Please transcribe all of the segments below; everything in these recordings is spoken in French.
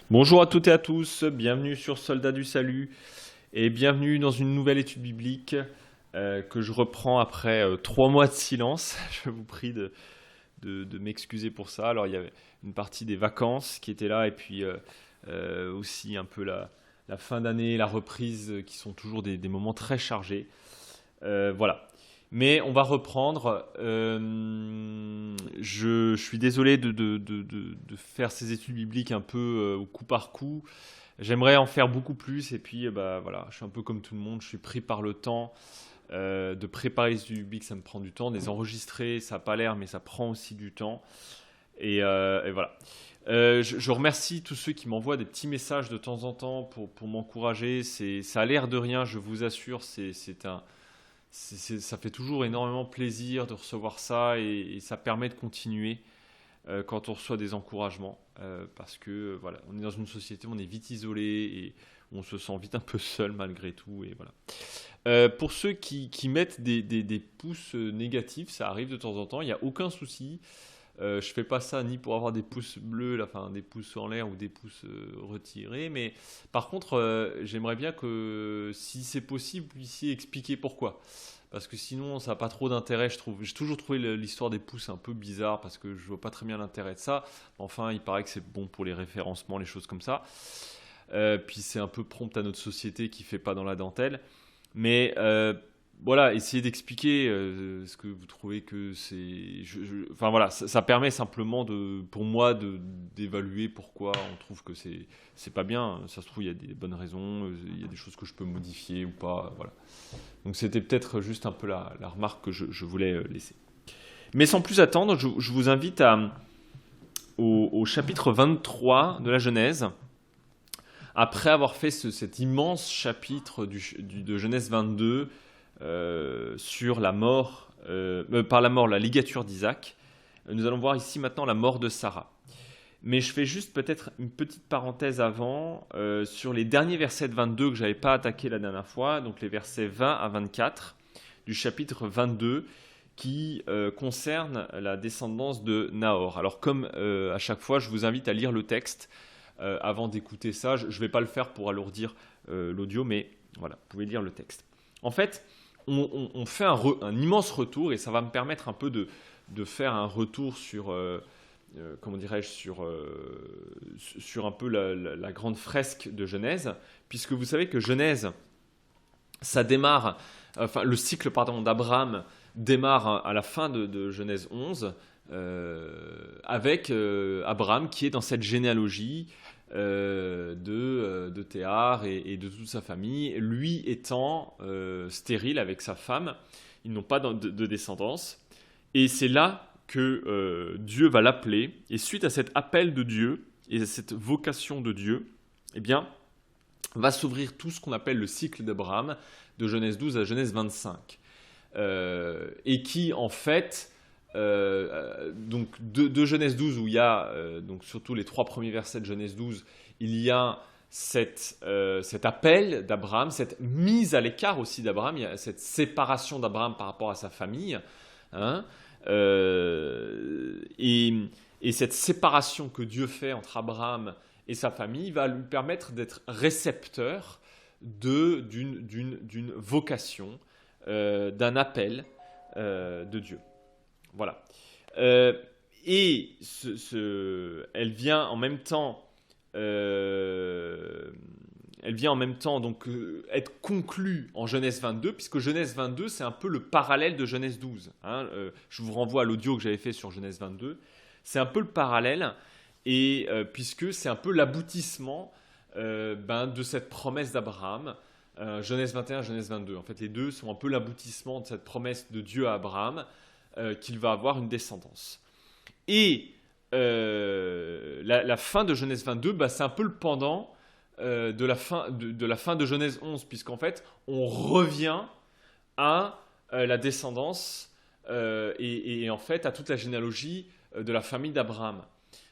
Bonjour à toutes et à tous, bienvenue sur Soldats du Salut et bienvenue dans une nouvelle étude biblique que je reprends après 3 mois de silence. Je vous prie de m'excuser pour ça. Alors il y avait une partie des vacances qui était là et puis aussi un peu la fin d'année, la reprise qui sont toujours des moments très chargés. Voilà. Mais on va reprendre. Je suis désolé de faire ces études bibliques un peu au coup par coup. J'aimerais en faire beaucoup plus. Et puis, bah, voilà, je suis un peu comme tout le monde. Je suis pris par le temps. De préparer les études bibliques, ça me prend du temps. De les enregistrer, ça n'a pas l'air, mais ça prend aussi du temps. Et voilà. Je remercie tous ceux qui m'envoient des petits messages de temps en temps pour m'encourager. Ça a l'air de rien, je vous assure. Ça fait toujours énormément plaisir de recevoir ça et ça permet de continuer quand on reçoit des encouragements parce que voilà, on est dans une société où on est vite isolé et on se sent vite un peu seul malgré tout et voilà. Pour ceux qui mettent des pouces négatifs, ça arrive de temps en temps, il n'y a aucun souci. Je fais pas ça ni pour avoir des pouces bleus, là, enfin des pouces en l'air ou des pouces retirés, mais par contre, j'aimerais bien que, si c'est possible, vous puissiez expliquer pourquoi. Parce que sinon, ça n'a pas trop d'intérêt, je trouve. J'ai toujours trouvé l'histoire des pouces un peu bizarre parce que je vois pas très bien l'intérêt de ça. Enfin, il paraît que c'est bon pour les référencements, les choses comme ça. Puis c'est un peu prompt à notre société qui fait pas dans la dentelle. Mais voilà, essayez d'expliquer ce que vous trouvez que c'est. Enfin voilà, ça permet simplement pour moi d'évaluer pourquoi on trouve que c'est pas bien. Ça se trouve, il y a des bonnes raisons, il y a des choses que je peux modifier ou pas. Voilà. Donc c'était peut-être juste un peu la remarque que je voulais laisser. Mais sans plus attendre, je vous invite au chapitre 23 de la Genèse. Après avoir fait cet immense chapitre de Genèse 22 sur la mort, par la mort, la ligature d'Isaac, nous allons voir ici maintenant la mort de Sarah. Mais je fais juste peut-être une petite parenthèse avant sur les derniers versets de 22 que je n'avais pas attaqué la dernière fois, donc les versets 20 à 24 du chapitre 22 qui concernent la descendance de Nahor. Alors comme à chaque fois, je vous invite à lire le texte avant d'écouter ça. Je ne vais pas le faire pour alourdir l'audio, mais voilà, vous pouvez lire le texte. En fait, on fait un immense retour et ça va me permettre un peu de faire un retour sur, comment dirais-je, sur un peu la grande fresque de Genèse, puisque vous savez que Genèse, ça démarre, enfin le cycle pardon, d'Abraham démarre à la fin de Genèse 11 avec Abraham qui est dans cette généalogie de Théar et de toute sa famille, lui étant stérile avec sa femme, ils n'ont pas de descendance, et c'est là que Dieu va l'appeler, et suite à cet appel de Dieu et à cette vocation de Dieu, eh bien, va s'ouvrir tout ce qu'on appelle le cycle d'Abraham, de Genèse 12 à Genèse 25, et qui en fait donc de Genèse 12 où il y a donc surtout les 3 premiers versets de Genèse 12, il y a cet appel d'Abraham, cette mise à l'écart aussi d'Abraham, il y a cette séparation d'Abraham par rapport à sa famille, hein, et cette séparation que Dieu fait entre Abraham et sa famille va lui permettre d'être récepteur d'une vocation, d'un appel de Dieu. Voilà. Et elle vient en même temps, donc être conclue en Genèse 22, puisque Genèse 22 c'est un peu le parallèle de Genèse 12. Hein. Je vous renvoie à l'audio que j'avais fait sur Genèse 22. C'est un peu le parallèle, et puisque c'est un peu l'aboutissement de cette promesse d'Abraham. Genèse 21, Genèse 22. En fait, les deux sont un peu l'aboutissement de cette promesse de Dieu à Abraham, qu'il va avoir une descendance. Et la fin de Genèse 22, c'est un peu le pendant de la fin de Genèse 11, puisqu'en fait, on revient à la descendance et en fait à toute la généalogie de la famille d'Abraham.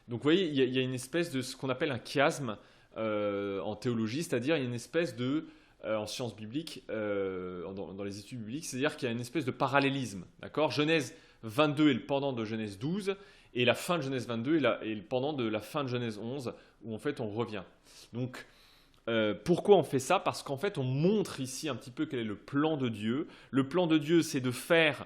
Donc vous voyez, il y a une espèce de ce qu'on appelle un chiasme en théologie, c'est-à-dire il y a une espèce de en sciences bibliques, dans les études bibliques, c'est-à-dire qu'il y a une espèce de parallélisme. D'accord ? Genèse 22 est le pendant de Genèse 12, et la fin de Genèse 22 et pendant de la fin de Genèse 11 où en fait on revient. Donc pourquoi on fait ça? Parce qu'en fait on montre ici un petit peu quel est le plan de Dieu. Le plan de Dieu, c'est de faire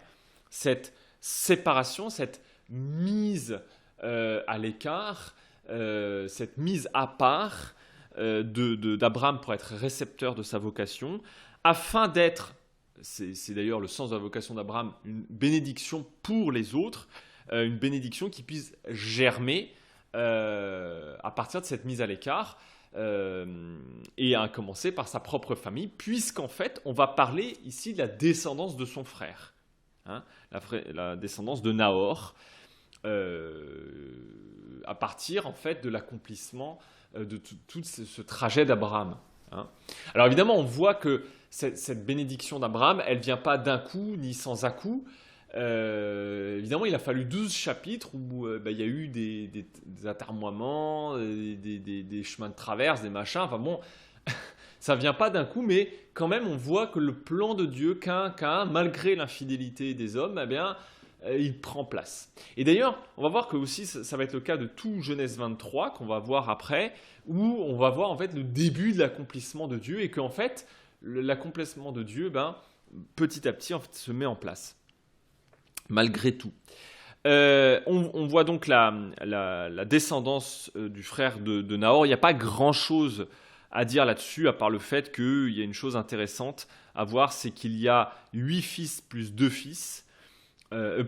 cette séparation, cette mise à l'écart, cette mise à part d'Abraham pour être récepteur de sa vocation, afin d'être, c'est d'ailleurs le sens de la vocation d'Abraham, une bénédiction pour les autres, une bénédiction qui puisse germer à partir de cette mise à l'écart, et à commencer par sa propre famille, puisqu'en fait on va parler ici de la descendance de son frère, hein, la descendance de Nahor, à partir en fait de l'accomplissement de tout ce trajet d'Abraham, hein. Alors évidemment, on voit que cette bénédiction d'Abraham, elle ne vient pas d'un coup ni sans à-coup. Évidemment, il a fallu 12 chapitres où il y a eu des atermoiements, des chemins de traverse, des machins. Enfin bon, ça ne vient pas d'un coup, mais quand même, on voit que le plan de Dieu, malgré l'infidélité des hommes, eh bien, il prend place. Et d'ailleurs, on va voir que aussi ça va être le cas de tout Genèse 23 qu'on va voir après, où on va voir en fait le début de l'accomplissement de Dieu et qu'en fait l'accomplissement de Dieu, petit à petit en fait, se met en place malgré tout. On voit donc la descendance du frère de Nahor. Il n'y a pas grand-chose à dire là-dessus, à part le fait qu'il y a une chose intéressante à voir, c'est qu'il y a 8 fils plus 2 fils,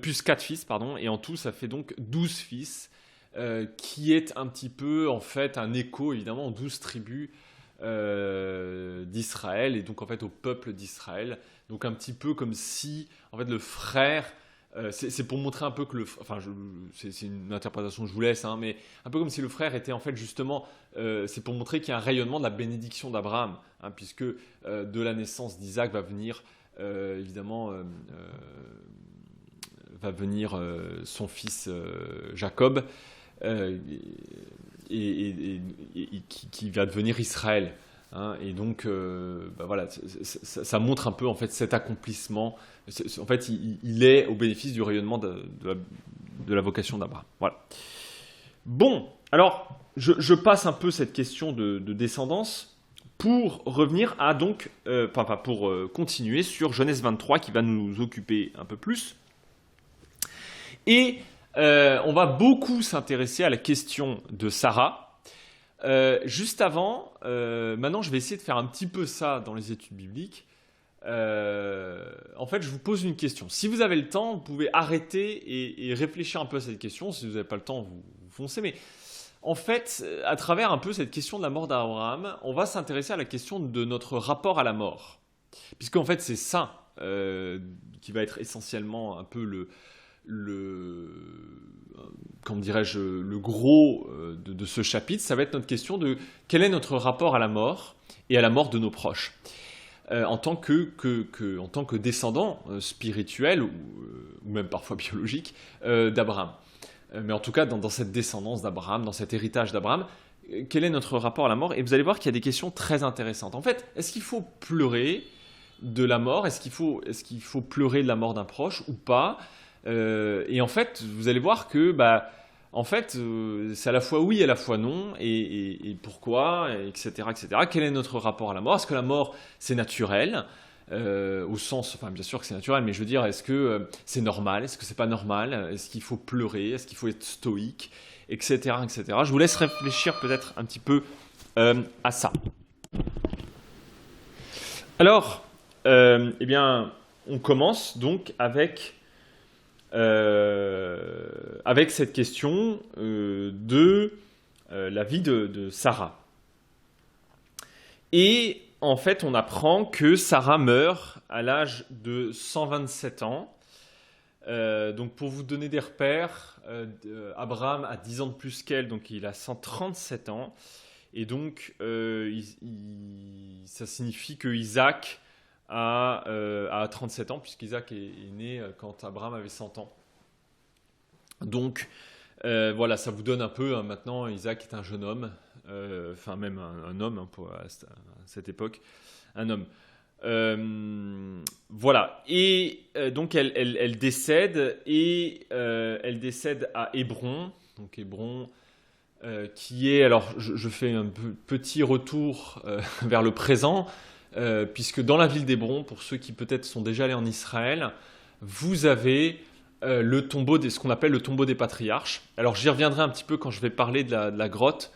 plus 4 fils, pardon, et en tout ça fait donc 12 fils, qui est un petit peu en fait un écho évidemment aux 12 tribus d'Israël, et donc en fait au peuple d'Israël. Donc un petit peu comme si en fait le frère, c'est pour montrer un peu que c'est une interprétation que je vous laisse, hein, mais un peu comme si le frère était en fait justement, c'est pour montrer qu'il y a un rayonnement de la bénédiction d'Abraham, hein, puisque de la naissance d'Isaac va venir évidemment son fils Jacob, qui va devenir Israël, hein. Et donc voilà, ça montre un peu en fait cet accomplissement. En fait, il est au bénéfice du rayonnement de la vocation d'Abraham. Voilà. Bon, alors je passe un peu cette question de descendance pour revenir à pour continuer sur Genèse 23 qui va nous occuper un peu plus. Et on va beaucoup s'intéresser à la question de Sarah. Juste avant, maintenant je vais essayer de faire un petit peu ça dans les études bibliques. En fait, je vous pose une question. Si vous avez le temps, vous pouvez arrêter et réfléchir un peu à cette question. Si vous n'avez pas le temps, vous foncez. Mais en fait, à travers un peu cette question de la mort d'Abraham, on va s'intéresser à la question de notre rapport à la mort. Puisqu'en fait, c'est ça qui va être essentiellement un peu comment dirais-je, le gros de ce chapitre. Ça va être notre question de quel est notre rapport à la mort et à la mort de nos proches. En tant que descendant spirituel ou même parfois biologique d'Abraham. Mais en tout cas, dans cette descendance d'Abraham, dans cet héritage d'Abraham, quel est notre rapport à la mort? Et vous allez voir qu'il y a des questions très intéressantes. En fait, est-ce qu'il faut pleurer de la mort? Est-ce qu'il faut pleurer de la mort d'un proche ou pas? Et en fait, vous allez voir que en fait, c'est à la fois oui et à la fois non, et pourquoi, etc., etc. Quel est notre rapport à la mort? Est-ce que la mort, c'est naturel, au sens, enfin bien sûr que c'est naturel, mais je veux dire, est-ce que c'est normal? Est-ce que c'est pas normal? Est-ce qu'il faut pleurer? Est-ce qu'il faut être stoïque, etc., etc. Je vous laisse réfléchir peut-être un petit peu à ça. Alors, eh bien, on commence donc avec cette question de la vie de Sarah. Et en fait, on apprend que Sarah meurt à l'âge de 127 ans. Donc pour vous donner des repères, Abraham a 10 ans de plus qu'elle, donc il a 137 ans. Et donc ça signifie que Isaac a 37 ans, puisqu'Isaac est né quand Abraham avait 100 ans. Donc voilà, ça vous donne un peu, hein, maintenant Isaac est un jeune homme, enfin même un homme, hein, à cette époque, un homme. Voilà. Et donc elle décède et elle décède à Hébron. Donc Hébron, qui est, alors je fais un petit retour vers le présent, puisque dans la ville d'Hébron, pour ceux qui peut-être sont déjà allés en Israël, vous avez le tombeau ce qu'on appelle le tombeau des patriarches. Alors j'y reviendrai un petit peu quand je vais parler de la grotte,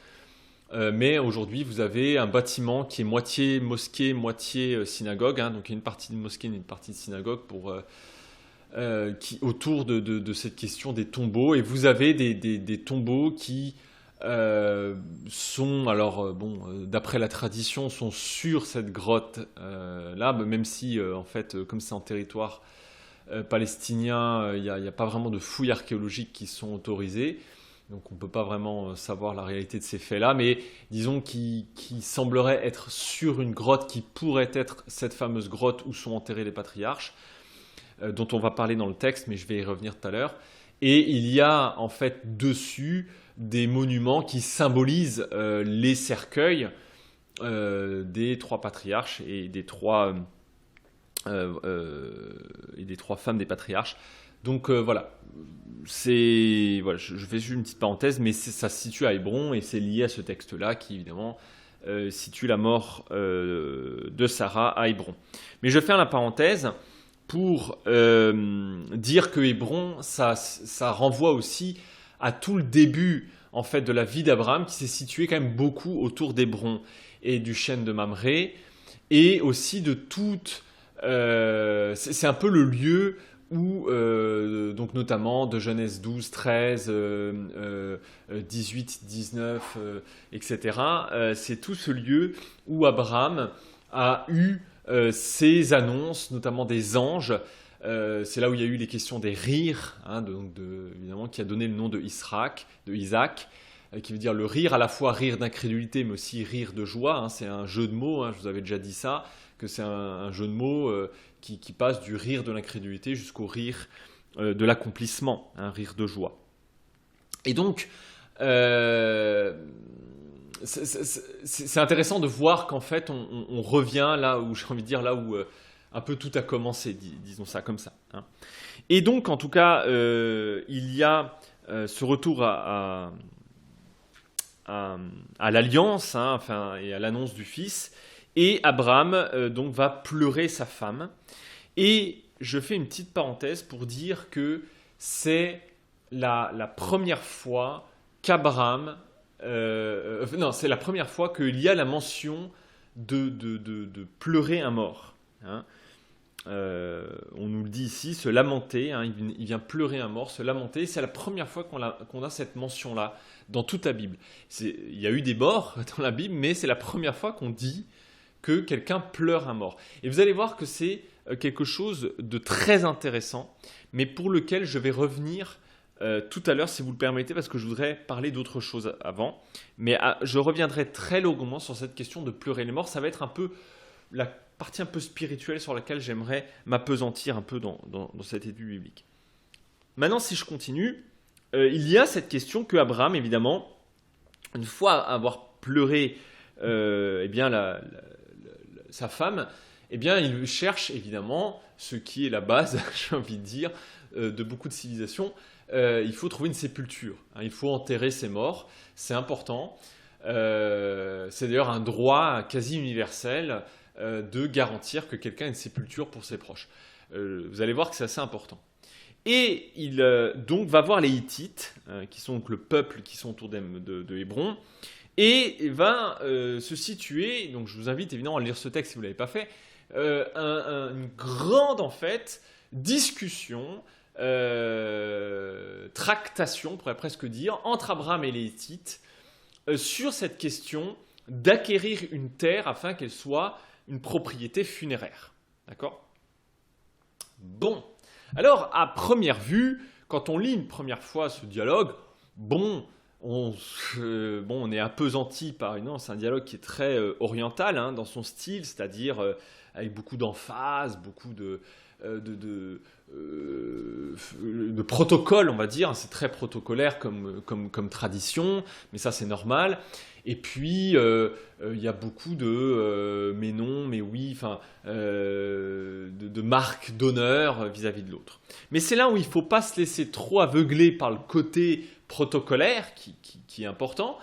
mais aujourd'hui vous avez un bâtiment qui est moitié mosquée, moitié synagogue, hein, donc il y a une partie de mosquée et une partie de synagogue autour de cette question des tombeaux, et vous avez des tombeaux qui sont, alors d'après la tradition, sont sur cette grotte là, même si en fait, comme c'est en territoire palestinien, il n'y a pas vraiment de fouilles archéologiques qui sont autorisées, donc on ne peut pas vraiment savoir la réalité de ces faits-là, mais disons qu'il semblerait être sur une grotte qui pourrait être cette fameuse grotte où sont enterrés les patriarches, dont on va parler dans le texte, mais je vais y revenir tout à l'heure. Et il y a en fait dessus des monuments qui symbolisent les cercueils des trois patriarches et des trois femmes des patriarches. Donc voilà, voilà, je fais juste une petite parenthèse, mais ça se situe à Hébron et c'est lié à ce texte-là qui évidemment situe la mort de Sarah à Hébron. Mais je ferme la parenthèse pour dire que Hébron, ça renvoie aussi à tout le début en fait de la vie d'Abraham, qui s'est situé quand même beaucoup autour d'Hébron et du chêne de Mamré, et aussi de toute... c'est un peu le lieu où, donc notamment de Genèse 12, 13, 18, 19, etc. C'est tout ce lieu où Abraham a eu ces annonces, notamment des anges. C'est là où il y a eu les questions des rires, hein, évidemment, qui a donné le nom de Isaac, qui veut dire le rire, à la fois rire d'incrédulité, mais aussi rire de joie. Hein. C'est un jeu de mots, hein, je vous avais déjà dit ça, que c'est un jeu de mots qui passe du rire de l'incrédulité jusqu'au rire de l'accomplissement, un rire de joie. Et donc, c'est intéressant de voir qu'en fait, on revient là où, j'ai envie de dire, là où un peu tout a commencé, disons ça comme ça. Hein. Et donc, en tout cas, il y a ce retour à l'alliance, hein, enfin, et à l'annonce du fils. Et Abraham donc va pleurer sa femme. Et je fais une petite parenthèse pour dire que c'est la première fois qu'Abraham... non, c'est la première fois qu'il y a la mention de pleurer un mort. Hein. On nous le dit ici, se lamenter, hein, il vient pleurer un mort, se lamenter, c'est la première fois qu'on a cette mention-là dans toute la Bible. Il y a eu des morts dans la Bible, mais c'est la première fois qu'on dit que quelqu'un pleure un mort. Et vous allez voir que c'est quelque chose de très intéressant, mais pour lequel je vais revenir tout à l'heure, si vous le permettez, parce que je voudrais parler d'autre chose avant. Mais je reviendrai très longuement sur cette question de pleurer les morts. Ça va être un peu la partie un peu spirituelle sur laquelle j'aimerais m'appesantir un peu dans cette étude biblique. Maintenant, si je continue, il y a cette question que Abraham, évidemment, une fois avoir pleuré eh bien, sa femme, eh bien, il cherche évidemment ce qui est la base, j'ai envie de dire, de beaucoup de civilisations. Il faut trouver une sépulture. Hein, il faut enterrer ses morts. C'est important. C'est d'ailleurs un droit quasi universel de garantir que quelqu'un ait une sépulture pour ses proches. Vous allez voir que c'est assez important. Et il donc va voir les Hittites, qui sont donc le peuple qui sont autour de Hébron, et va se situer, donc je vous invite évidemment à lire ce texte si vous ne l'avez pas fait, une grande en fait discussion, tractation, on pourrait presque dire, entre Abraham et les Hittites sur cette question d'acquérir une terre afin qu'elle soit une propriété funéraire. D'accord ? Bon. Alors, à première vue, quand on lit une première fois ce dialogue, on est appesanti par c'est un dialogue qui est très oriental hein, dans son style, c'est-à-dire avec beaucoup d'emphase, beaucoup de protocole, on va dire. C'est très protocolaire comme tradition, mais ça c'est normal. Et puis il y a beaucoup de mais non, mais oui, enfin de marques d'honneur vis-à-vis de l'autre. Mais c'est là où il ne faut pas se laisser trop aveugler par le côté protocolaire qui est important,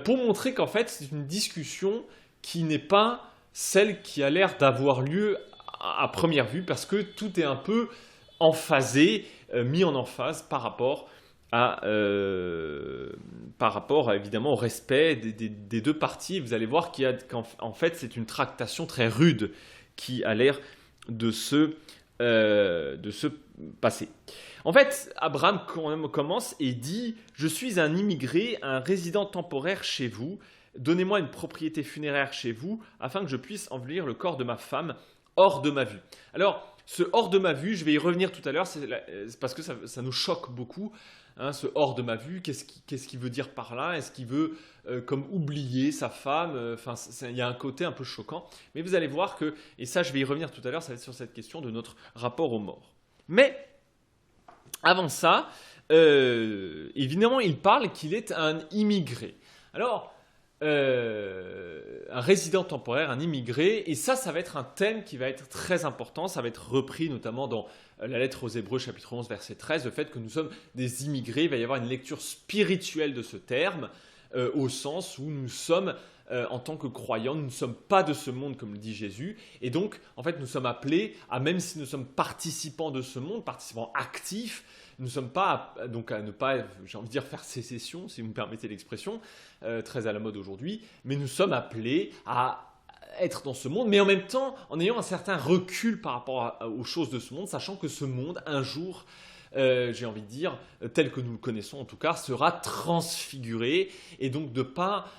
pour montrer qu'en fait c'est une discussion qui n'est pas celle qui a l'air d'avoir lieu à première vue, parce que tout est un peu emphasé, mis en emphase par rapport évidemment au respect des deux parties. Vous allez voir qu'en fait c'est une tractation très rude qui a l'air de se passer. En fait, Abraham commence et dit « Je suis un immigré, un résident temporaire chez vous. Donnez-moi une propriété funéraire chez vous, afin que je puisse enveloppir le corps de ma femme hors de ma vue. » Alors, ce hors de ma vue, je vais y revenir tout à l'heure, c'est parce que ça nous choque beaucoup, hein, ce hors de ma vue. Qu'est-ce qu'il veut dire par là? Est-ce qu'il veut comme oublier sa femme? Enfin, il y a un côté un peu choquant. Mais vous allez voir que, et ça je vais y revenir tout à l'heure, ça va être sur cette question de notre rapport aux morts. Mais, avant ça, évidemment, il parle qu'il est un immigré. Alors, un résident temporaire, un immigré, et ça va être un thème qui va être très important. Ça va être repris notamment dans la lettre aux Hébreux chapitre 11 verset 13, le fait que nous sommes des immigrés. Il va y avoir une lecture spirituelle de ce terme, au sens où nous sommes en tant que croyants, nous ne sommes pas de ce monde comme le dit Jésus, et donc en fait nous sommes appelés à, même si nous sommes participants de ce monde, participants actifs, nous ne sommes pas donc à ne pas, j'ai envie de dire, faire sécession, si vous me permettez l'expression, très à la mode aujourd'hui, mais nous sommes appelés à être dans ce monde, mais en même temps en ayant un certain recul par rapport aux choses de ce monde, sachant que ce monde un jour, j'ai envie de dire, tel que nous le connaissons en tout cas, sera transfiguré, et donc de ne pas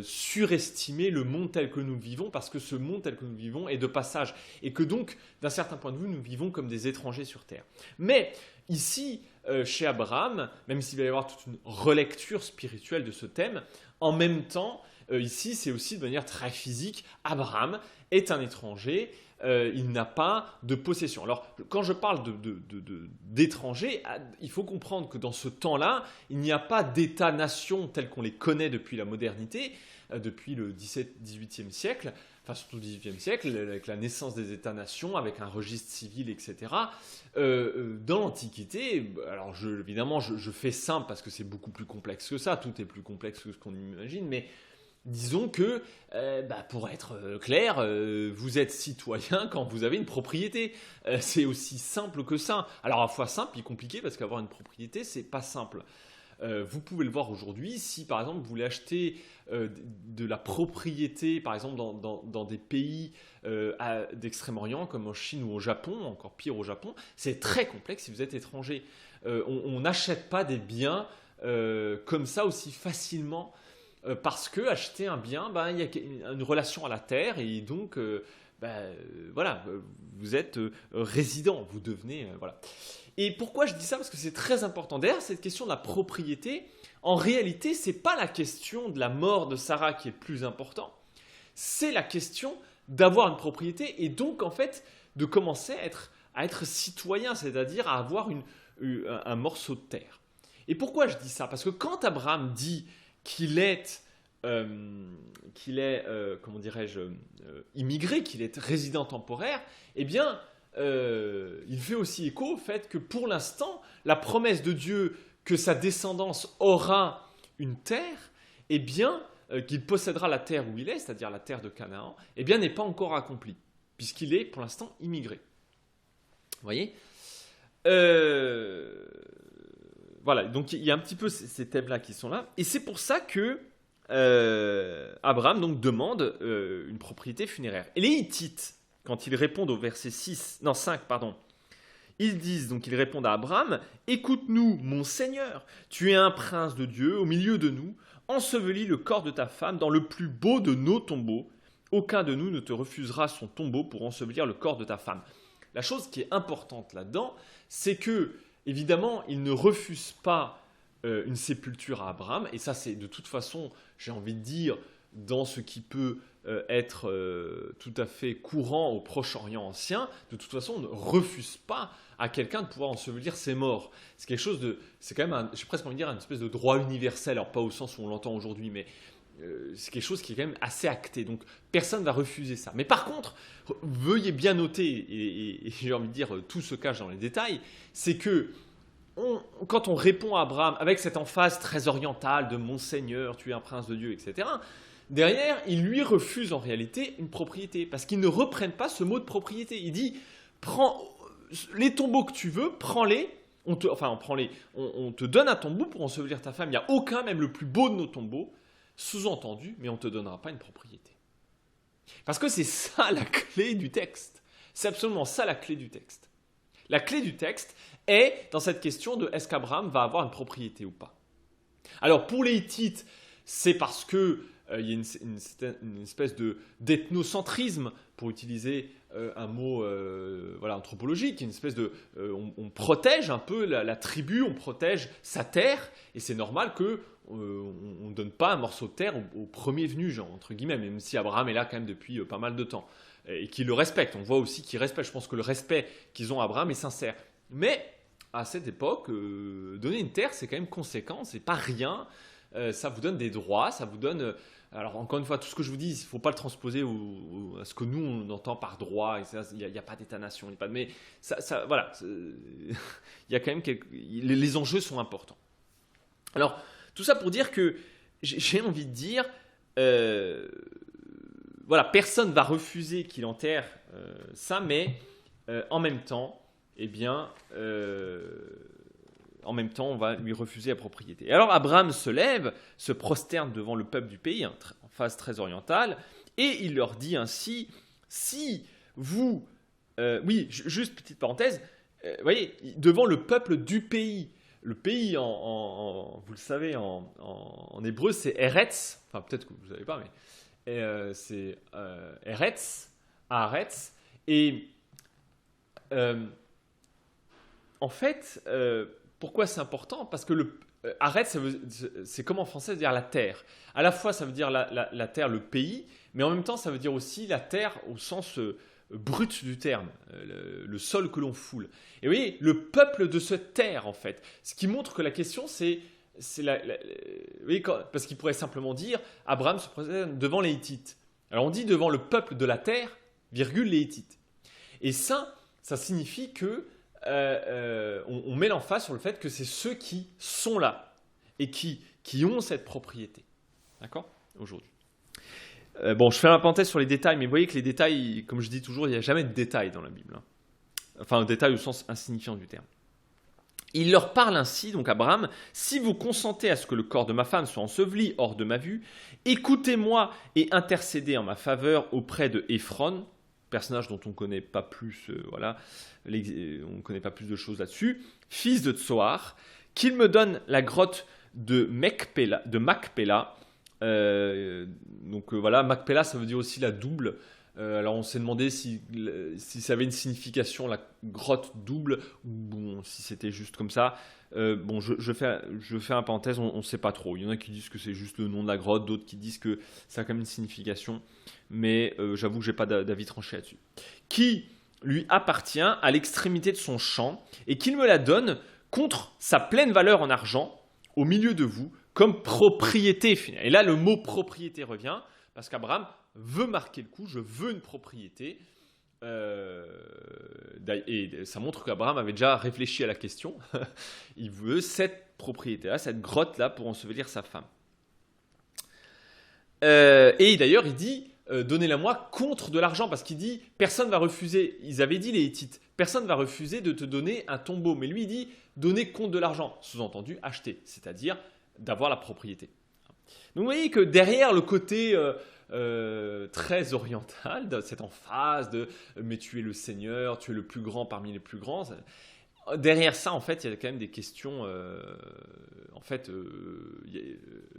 surestimer le monde tel que nous le vivons, parce que ce monde tel que nous le vivons est de passage, et que donc d'un certain point de vue nous vivons comme des étrangers sur terre. Mais ici, chez Abraham, même s'il va y avoir toute une relecture spirituelle de ce thème, en même temps, ici c'est aussi de manière très physique, Abraham est un étranger. Il n'a pas de possession. Alors, quand je parle d'étrangers, il faut comprendre que dans ce temps-là, il n'y a pas d'État-nation tels qu'on les connaît depuis la modernité, depuis le 18e siècle, enfin surtout le 18e siècle, avec la naissance des États-nations, avec un registre civil, etc. Dans l'Antiquité, alors évidemment, je fais simple parce que c'est beaucoup plus complexe que ça, tout est plus complexe que ce qu'on imagine, mais disons que, pour être clair, vous êtes citoyen quand vous avez une propriété. C'est aussi simple que ça. Alors à la fois simple et compliqué, parce qu'avoir une propriété, c'est pas simple. Vous pouvez le voir aujourd'hui, si par exemple vous voulez acheter de la propriété, par exemple dans des pays d'Extrême-Orient, comme en Chine ou au Japon, encore pire au Japon, c'est très complexe si vous êtes étranger. On n'achète pas des biens comme ça aussi facilement, parce que acheter un bien, il y a une relation à la terre, et donc voilà, vous êtes résident, vous devenez voilà. Et pourquoi je dis ça? Parce que c'est très important. D'ailleurs, cette question de la propriété, en réalité, c'est pas la question de la mort de Sarah qui est le plus important, c'est la question d'avoir une propriété, et donc en fait de commencer à être citoyen, c'est-à-dire à avoir un morceau de terre. Et pourquoi je dis ça? Parce que quand Abraham dit qu'il est, comment dirais-je, immigré, qu'il est résident temporaire, eh bien, il fait aussi écho au fait que pour l'instant, la promesse de Dieu que sa descendance aura une terre, eh bien, qu'il possédera la terre où il est, c'est-à-dire la terre de Canaan, eh bien, n'est pas encore accomplie, puisqu'il est pour l'instant immigré. Vous voyez ? Voilà, donc il y a un petit peu ces thèmes-là qui sont là, et c'est pour ça que Abraham donc demande une propriété funéraire. Et les Hittites, quand ils répondent au verset 5, ils répondent à Abraham: écoute-nous, mon Seigneur, tu es un prince de Dieu au milieu de nous, ensevelis le corps de ta femme dans le plus beau de nos tombeaux. Aucun de nous ne te refusera son tombeau pour ensevelir le corps de ta femme. La chose qui est importante là-dedans, c'est que, évidemment, il ne refuse pas une sépulture à Abraham, et ça c'est de toute façon, j'ai envie de dire, dans ce qui peut être tout à fait courant au Proche-Orient ancien, de toute façon, on ne refuse pas à quelqu'un de pouvoir ensevelir ses morts. C'est quelque chose de, c'est quand même, j'ai presque envie de dire, une espèce de droit universel, alors pas au sens où on l'entend aujourd'hui, mais c'est quelque chose qui est quand même assez acté. Donc personne ne va refuser ça. Mais par contre, veuillez bien noter, et j'ai envie de dire, tout se cache dans les détails, c'est que quand on répond à Abraham avec cette emphase très orientale de mon Seigneur, tu es un prince de Dieu, etc., derrière, il lui refuse en réalité une propriété, parce qu'ils ne reprennent pas ce mot de propriété. Il dit, prends les tombeaux que tu veux, prends-les, on te donne un tombeau pour ensevelir ta femme, il n'y a aucun, même le plus beau de nos tombeaux, sous-entendu, mais on ne te donnera pas une propriété. Parce que c'est ça la clé du texte. C'est absolument ça la clé du texte. La clé du texte est dans cette question de est-ce qu'Abraham va avoir une propriété ou pas. Alors pour les Hittites, c'est parce que il y a une espèce d'ethnocentrisme, pour utiliser un mot anthropologique, une espèce de, on protège un peu la tribu, on protège sa terre, et c'est normal que on ne donne pas un morceau de terre au premier venu, genre, entre guillemets, même si Abraham est là quand même depuis pas mal de temps, et qu'il le respecte. On voit aussi qu'il respecte. Je pense que le respect qu'ils ont à Abraham est sincère. Mais à cette époque, donner une terre, c'est quand même conséquent, c'est pas rien. Ça vous donne des droits, ça vous donne... alors encore une fois, tout ce que je vous dis, il ne faut pas le transposer à ce que nous on entend par droit. Il n'y a pas d'État-nation, mais voilà, il y a quand même les enjeux sont importants. Alors tout ça pour dire que j'ai envie de dire, voilà, personne ne va refuser qu'il enterre ça, mais en même temps, en même temps, on va lui refuser la propriété. Et alors Abraham se lève, se prosterne devant le peuple du pays, en phase très orientale, et il leur dit ainsi, si vous... oui, juste petite parenthèse, vous voyez, devant le peuple du pays. Le pays, vous le savez, en hébreu, c'est Eretz, enfin peut-être que vous ne savez pas, mais c'est Eretz, Haaretz, et en fait... pourquoi c'est important? Parce que Haaretz, c'est comme en français, dire la terre. À la fois, ça veut dire la terre, le pays, mais en même temps, ça veut dire aussi la terre au sens brut du terme, le sol que l'on foule. Et vous voyez, le peuple de cette terre, en fait. Ce qui montre que la question, c'est vous voyez, parce qu'il pourrait simplement dire, Abraham se présente devant les Hittites. Alors on dit devant le peuple de la terre, virgule, les Hittites. Et ça signifie que on met l'emphase sur le fait que c'est ceux qui sont là et qui ont cette propriété. D'accord? Aujourd'hui. Bon, je fais un parenthèse sur les détails, mais vous voyez que les détails, comme je dis toujours, il n'y a jamais de détails dans la Bible. Hein. Enfin, un détail au sens insignifiant du terme. Il leur parle ainsi, donc Abraham, si vous consentez à ce que le corps de ma femme soit enseveli hors de ma vue, écoutez-moi et intercédez en ma faveur auprès de Éphron, personnage dont on ne connaît pas plus, on ne connaît pas plus de choses là-dessus, fils de Tsoar, qu'il me donne la grotte de Macpéla. Voilà, Macpéla, ça veut dire aussi la double. Alors on s'est demandé si ça avait une signification, la grotte double, ou bon, si c'était juste comme ça. Bon, je fais un parenthèse, on ne sait pas trop. Il y en a qui disent que c'est juste le nom de la grotte, d'autres qui disent que ça a quand même une signification. Mais j'avoue que je n'ai pas d'avis tranché là-dessus. Qui lui appartient à l'extrémité de son champ et qu'il me la donne contre sa pleine valeur en argent au milieu de vous comme propriété finale. Et là, le mot propriété revient parce qu'Abraham veut marquer le coup, je veux une propriété. Et ça montre qu'Abraham avait déjà réfléchi à la question. Il veut cette propriété-là, cette grotte-là pour ensevelir sa femme. Et d'ailleurs, il dit donnez-la-moi contre de l'argent, parce qu'il dit personne ne va refuser. Ils avaient dit les Hittites, personne ne va refuser de te donner un tombeau. Mais lui, il dit donner contre de l'argent, sous-entendu acheter, c'est-à-dire d'avoir la propriété. Donc vous voyez que derrière le côté très oriental, de cette emphase de mais tu es le Seigneur, tu es le plus grand parmi les plus grands. Derrière ça, en fait, il y a quand même des questions.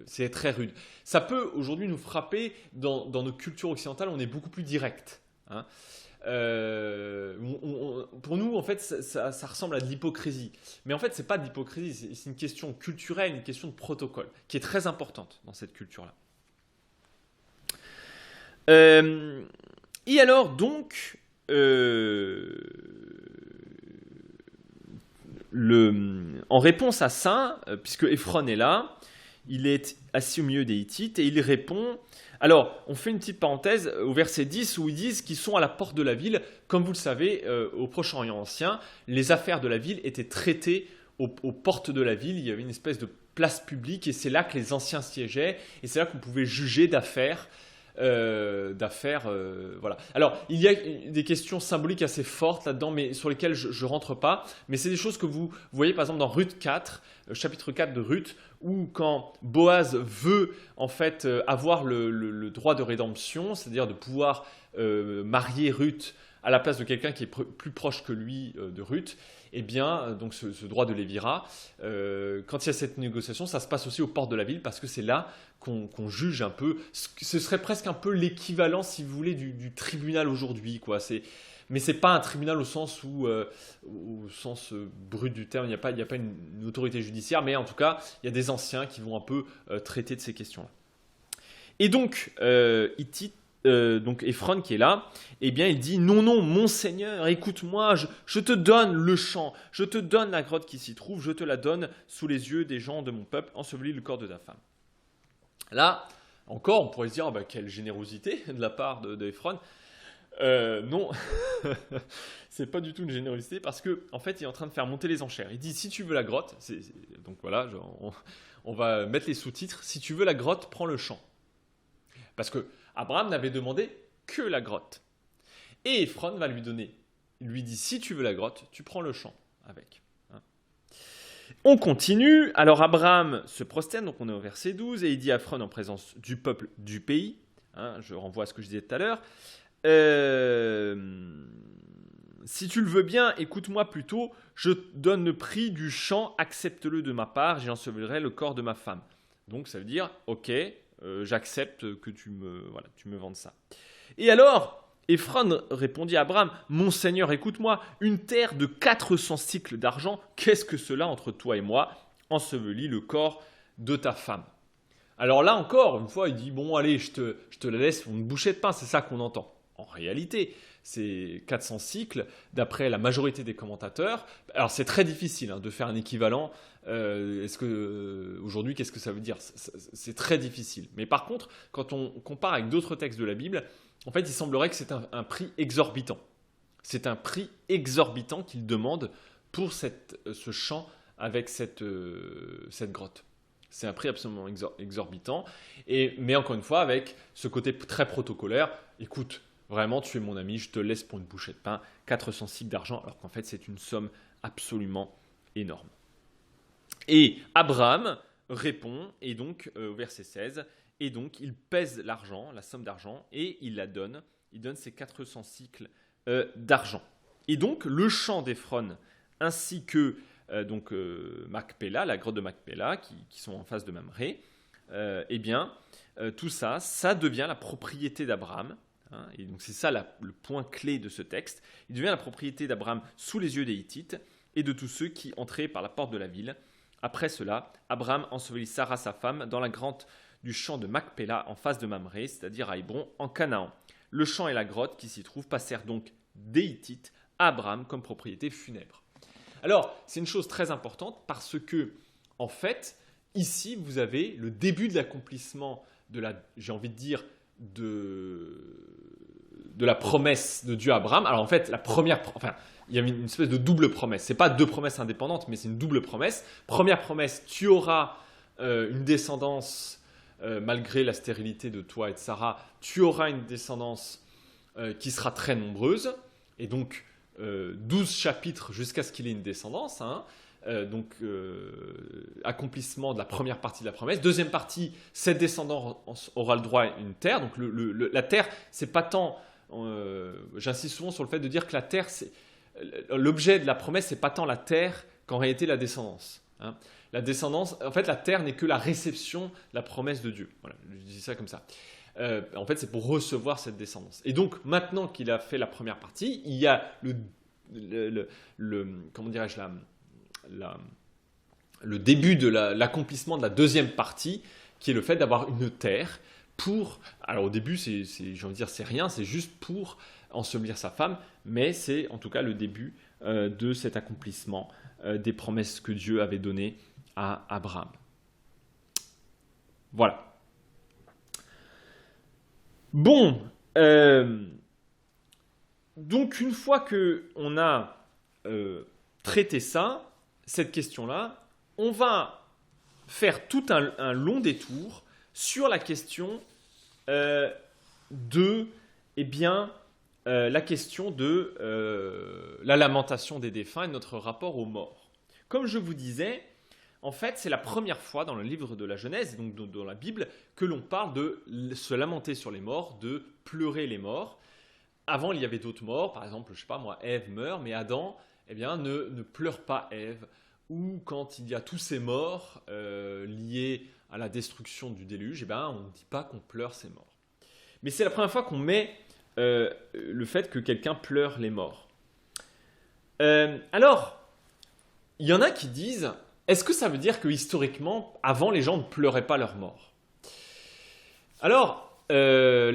C'est très rude. Ça peut aujourd'hui nous frapper dans nos cultures occidentales. On est beaucoup plus direct. Hein. Pour nous, en fait, ça ressemble à de l'hypocrisie. Mais en fait, c'est pas de l'hypocrisie. C'est une question culturelle, une question de protocole qui est très importante dans cette culture-là. Et alors donc, en réponse à ça, puisque Ephron est là, il est assis au milieu des Hittites et il répond. Alors, on fait une petite parenthèse au verset 10 où ils disent qu'ils sont à la porte de la ville. Comme vous le savez, au Proche-Orient ancien, les affaires de la ville étaient traitées aux portes de la ville. Il y avait une espèce de place publique et c'est là que les anciens siégeaient et c'est là qu'on pouvait juger d'affaires. Voilà. Alors, il y a des questions symboliques assez fortes là-dedans, mais sur lesquelles je ne rentre pas. Mais c'est des choses que vous voyez par exemple dans Ruth 4, chapitre 4 de Ruth, où quand Boaz veut en fait avoir le droit de rédemption, c'est-à-dire de pouvoir marier Ruth à la place de quelqu'un qui est plus proche que lui de Ruth, eh bien, donc ce droit de lévirat, quand il y a cette négociation, ça se passe aussi aux portes de la ville parce que c'est là qu'on juge un peu. Ce serait presque un peu l'équivalent, si vous voulez, du tribunal aujourd'hui, quoi. Mais c'est pas un tribunal au sens brut du terme. Il n'y a pas une autorité judiciaire, mais en tout cas, il y a des anciens qui vont un peu traiter de ces questions-là. Et donc, donc Ephron qui est là, eh bien il dit non, mon Seigneur, écoute-moi, je te donne le champ, je te donne la grotte qui s'y trouve, je te la donne sous les yeux des gens de mon peuple, ensevelis le corps de ta femme. Là, encore, on pourrait se dire, quelle générosité de la part d'Ephron. Non, c'est pas du tout une générosité parce que en fait, il est en train de faire monter les enchères. Il dit si tu veux la grotte, donc voilà, on va mettre les sous-titres. Si tu veux la grotte, prends le champ. Parce que Abraham n'avait demandé que la grotte. Et Ephron va lui donner. Il lui dit si tu veux la grotte, tu prends le champ avec. On continue. Alors Abraham se prosterne, donc on est au verset 12, et il dit à Ephron en présence du peuple du pays. Je renvoie à ce que je disais tout à l'heure. Si tu le veux bien, écoute-moi plutôt, je donne le prix du champ, accepte-le de ma part, j'ensevelirai le corps de ma femme. Donc ça veut dire, ok, j'accepte que tu me vendes ça. Et alors, Ephron répondit à Abraham, mon Seigneur, écoute-moi, une terre de 400 cycles d'argent, qu'est-ce que cela entre toi et moi? Ensevelis le corps de ta femme. Alors là encore, une fois, il dit, bon allez, je te la laisse pour une bouchée de pain, c'est ça qu'on entend. En réalité, c'est 400 cycles, d'après la majorité des commentateurs. Alors c'est très difficile de faire un équivalent. Aujourd'hui, qu'est-ce que ça veut dire? C'est très difficile. Mais par contre, quand on compare avec d'autres textes de la Bible, en fait, il semblerait que c'est un prix exorbitant. C'est un prix exorbitant qu'il demande pour ce champ avec cette grotte. C'est un prix absolument exorbitant. Mais encore une fois, avec ce côté très protocolaire, écoute, vraiment, tu es mon ami, je te laisse pour une bouchée de pain, 400 cycles d'argent, alors qu'en fait, c'est une somme absolument énorme. Et Abraham répond, et donc, au verset 16, et donc, il pèse l'argent, la somme d'argent, et il la donne. Il donne ces 400 cycles d'argent. Et donc, le champ d'Ephron, ainsi que Macpéla, la grotte de Macpéla, qui sont en face de Mamré, tout ça devient la propriété d'Abraham. Et donc c'est ça le point clé de ce texte. Il devient la propriété d'Abraham sous les yeux des Hittites et de tous ceux qui entraient par la porte de la ville. Après cela, Abraham ensevelit Sarah sa femme dans la grotte du champ de Macpéla en face de Mamré, c'est-à-dire à Hébron, en Canaan. Le champ et la grotte qui s'y trouvent passèrent donc des Hittites à Abraham comme propriété funèbre. Alors, c'est une chose très importante parce que, en fait, ici, vous avez le début de l'accomplissement de la promesse de Dieu à Abraham. Alors en fait, il y avait une espèce de double promesse. Ce n'est pas deux promesses indépendantes, mais c'est une double promesse. Première promesse, tu auras une descendance, malgré la stérilité de toi et de Sarah, tu auras une descendance qui sera très nombreuse. Et donc, 12 chapitres jusqu'à ce qu'il ait une descendance. Accomplissement de la première partie de la promesse. Deuxième partie, cette descendance aura le droit à une terre. Donc la terre, c'est pas tant. J'insiste souvent sur le fait de dire que la terre, l'objet de la promesse, c'est pas tant la terre qu'en réalité la descendance. La descendance, en fait, la terre n'est que la réception de la promesse de Dieu. Voilà, je dis ça comme ça. En fait, c'est pour recevoir cette descendance. Et donc, maintenant qu'il a fait la première partie, il y a comment dirais-je, le début de l'accomplissement de la deuxième partie, qui est le fait d'avoir une terre pour... Alors au début, j'ai envie de dire, c'est rien, c'est juste pour ensevelir sa femme, mais c'est en tout cas le début de cet accomplissement des promesses que Dieu avait données à Abraham. Voilà. Bon, donc une fois qu'on a traité ça, cette question-là, on va faire tout un long détour sur la question la question de la lamentation des défunts et notre rapport aux morts. Comme je vous disais, en fait, c'est la première fois dans le livre de la Genèse, donc dans la Bible, que l'on parle de se lamenter sur les morts, de pleurer les morts. Avant, il y avait d'autres morts, par exemple, je sais pas moi, Ève meurt, mais Adam, ne pleure pas Ève. Ou quand il y a tous ces morts liés à la destruction du déluge, on ne dit pas qu'on pleure ces morts. Mais c'est la première fois qu'on met le fait que quelqu'un pleure les morts. Alors, il y en a qui disent, est-ce que ça veut dire que historiquement, avant, les gens ne pleuraient pas leurs morts? Alors, c'est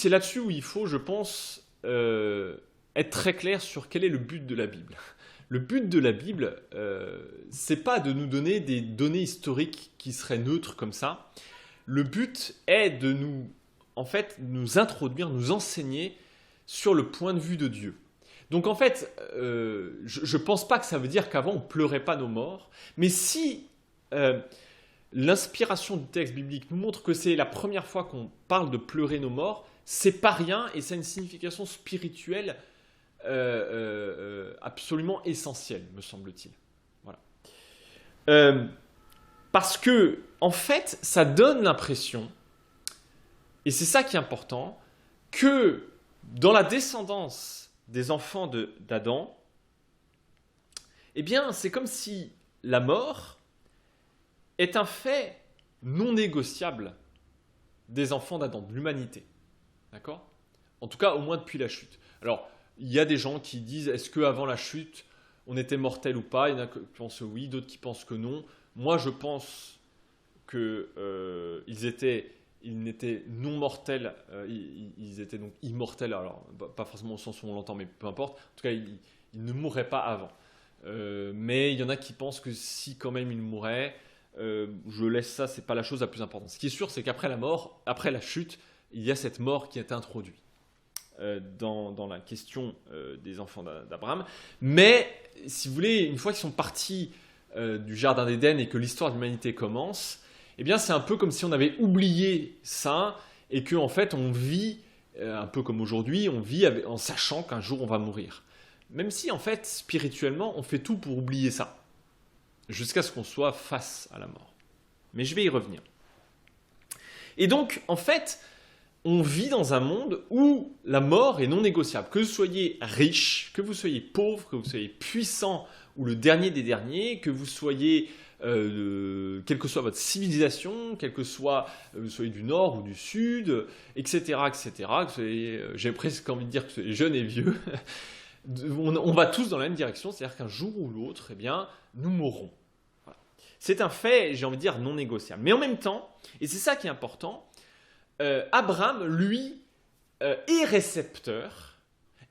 là-dessus où il faut, je pense, être très clair sur quel est le but de la Bible. Le but de la Bible, c'est pas de nous donner des données historiques qui seraient neutres comme ça. Le but est de nous introduire, nous enseigner sur le point de vue de Dieu. Donc en fait, je ne pense pas que ça veut dire qu'avant on ne pleurait pas nos morts, mais si l'inspiration du texte biblique nous montre que c'est la première fois qu'on parle de pleurer nos morts, c'est pas rien et ça a une signification spirituelle absolument essentielle, me semble-t-il. Voilà. Parce que, en fait, ça donne l'impression, et c'est ça qui est important, que dans la descendance des enfants d'Adam, c'est comme si la mort est un fait non négociable des enfants d'Adam, de l'humanité. D'accord ? En tout cas, au moins depuis la chute. Alors, il y a des gens qui disent, est-ce qu'avant la chute, on était mortel ou pas? Il y en a qui pensent oui, d'autres qui pensent que non. Moi, je pense qu'ils n'étaient non mortels, ils étaient donc immortels, alors pas forcément au sens où on l'entend, mais peu importe. En tout cas, ils ne mourraient pas avant. Mais il y en a qui pensent que si quand même ils mouraient, je laisse ça, c'est pas la chose la plus importante. Ce qui est sûr, c'est qu'après la mort, après la chute, il y a cette mort qui est introduite dans la question des enfants d'Abraham. Mais, si vous voulez, une fois qu'ils sont partis du Jardin d'Éden et que l'histoire de l'humanité commence, c'est un peu comme si on avait oublié ça et qu'en fait on vit, un peu comme aujourd'hui, on vit en sachant qu'un jour on va mourir. Même si en fait, spirituellement, on fait tout pour oublier ça, jusqu'à ce qu'on soit face à la mort. Mais je vais y revenir. Et donc, en fait, on vit dans un monde où la mort est non négociable. Que vous soyez riche, que vous soyez pauvre, que vous soyez puissant ou le dernier des derniers, que vous soyez, quelle que soit votre civilisation, quel que soit, vous soyez du nord ou du sud, etc., etc., j'ai presque envie de dire que vous soyez jeunes et vieux, on va tous dans la même direction, c'est-à-dire qu'un jour ou l'autre, nous mourrons. Voilà. C'est un fait, j'ai envie de dire, non négociable. Mais en même temps, et c'est ça qui est important, Abraham, lui, est récepteur,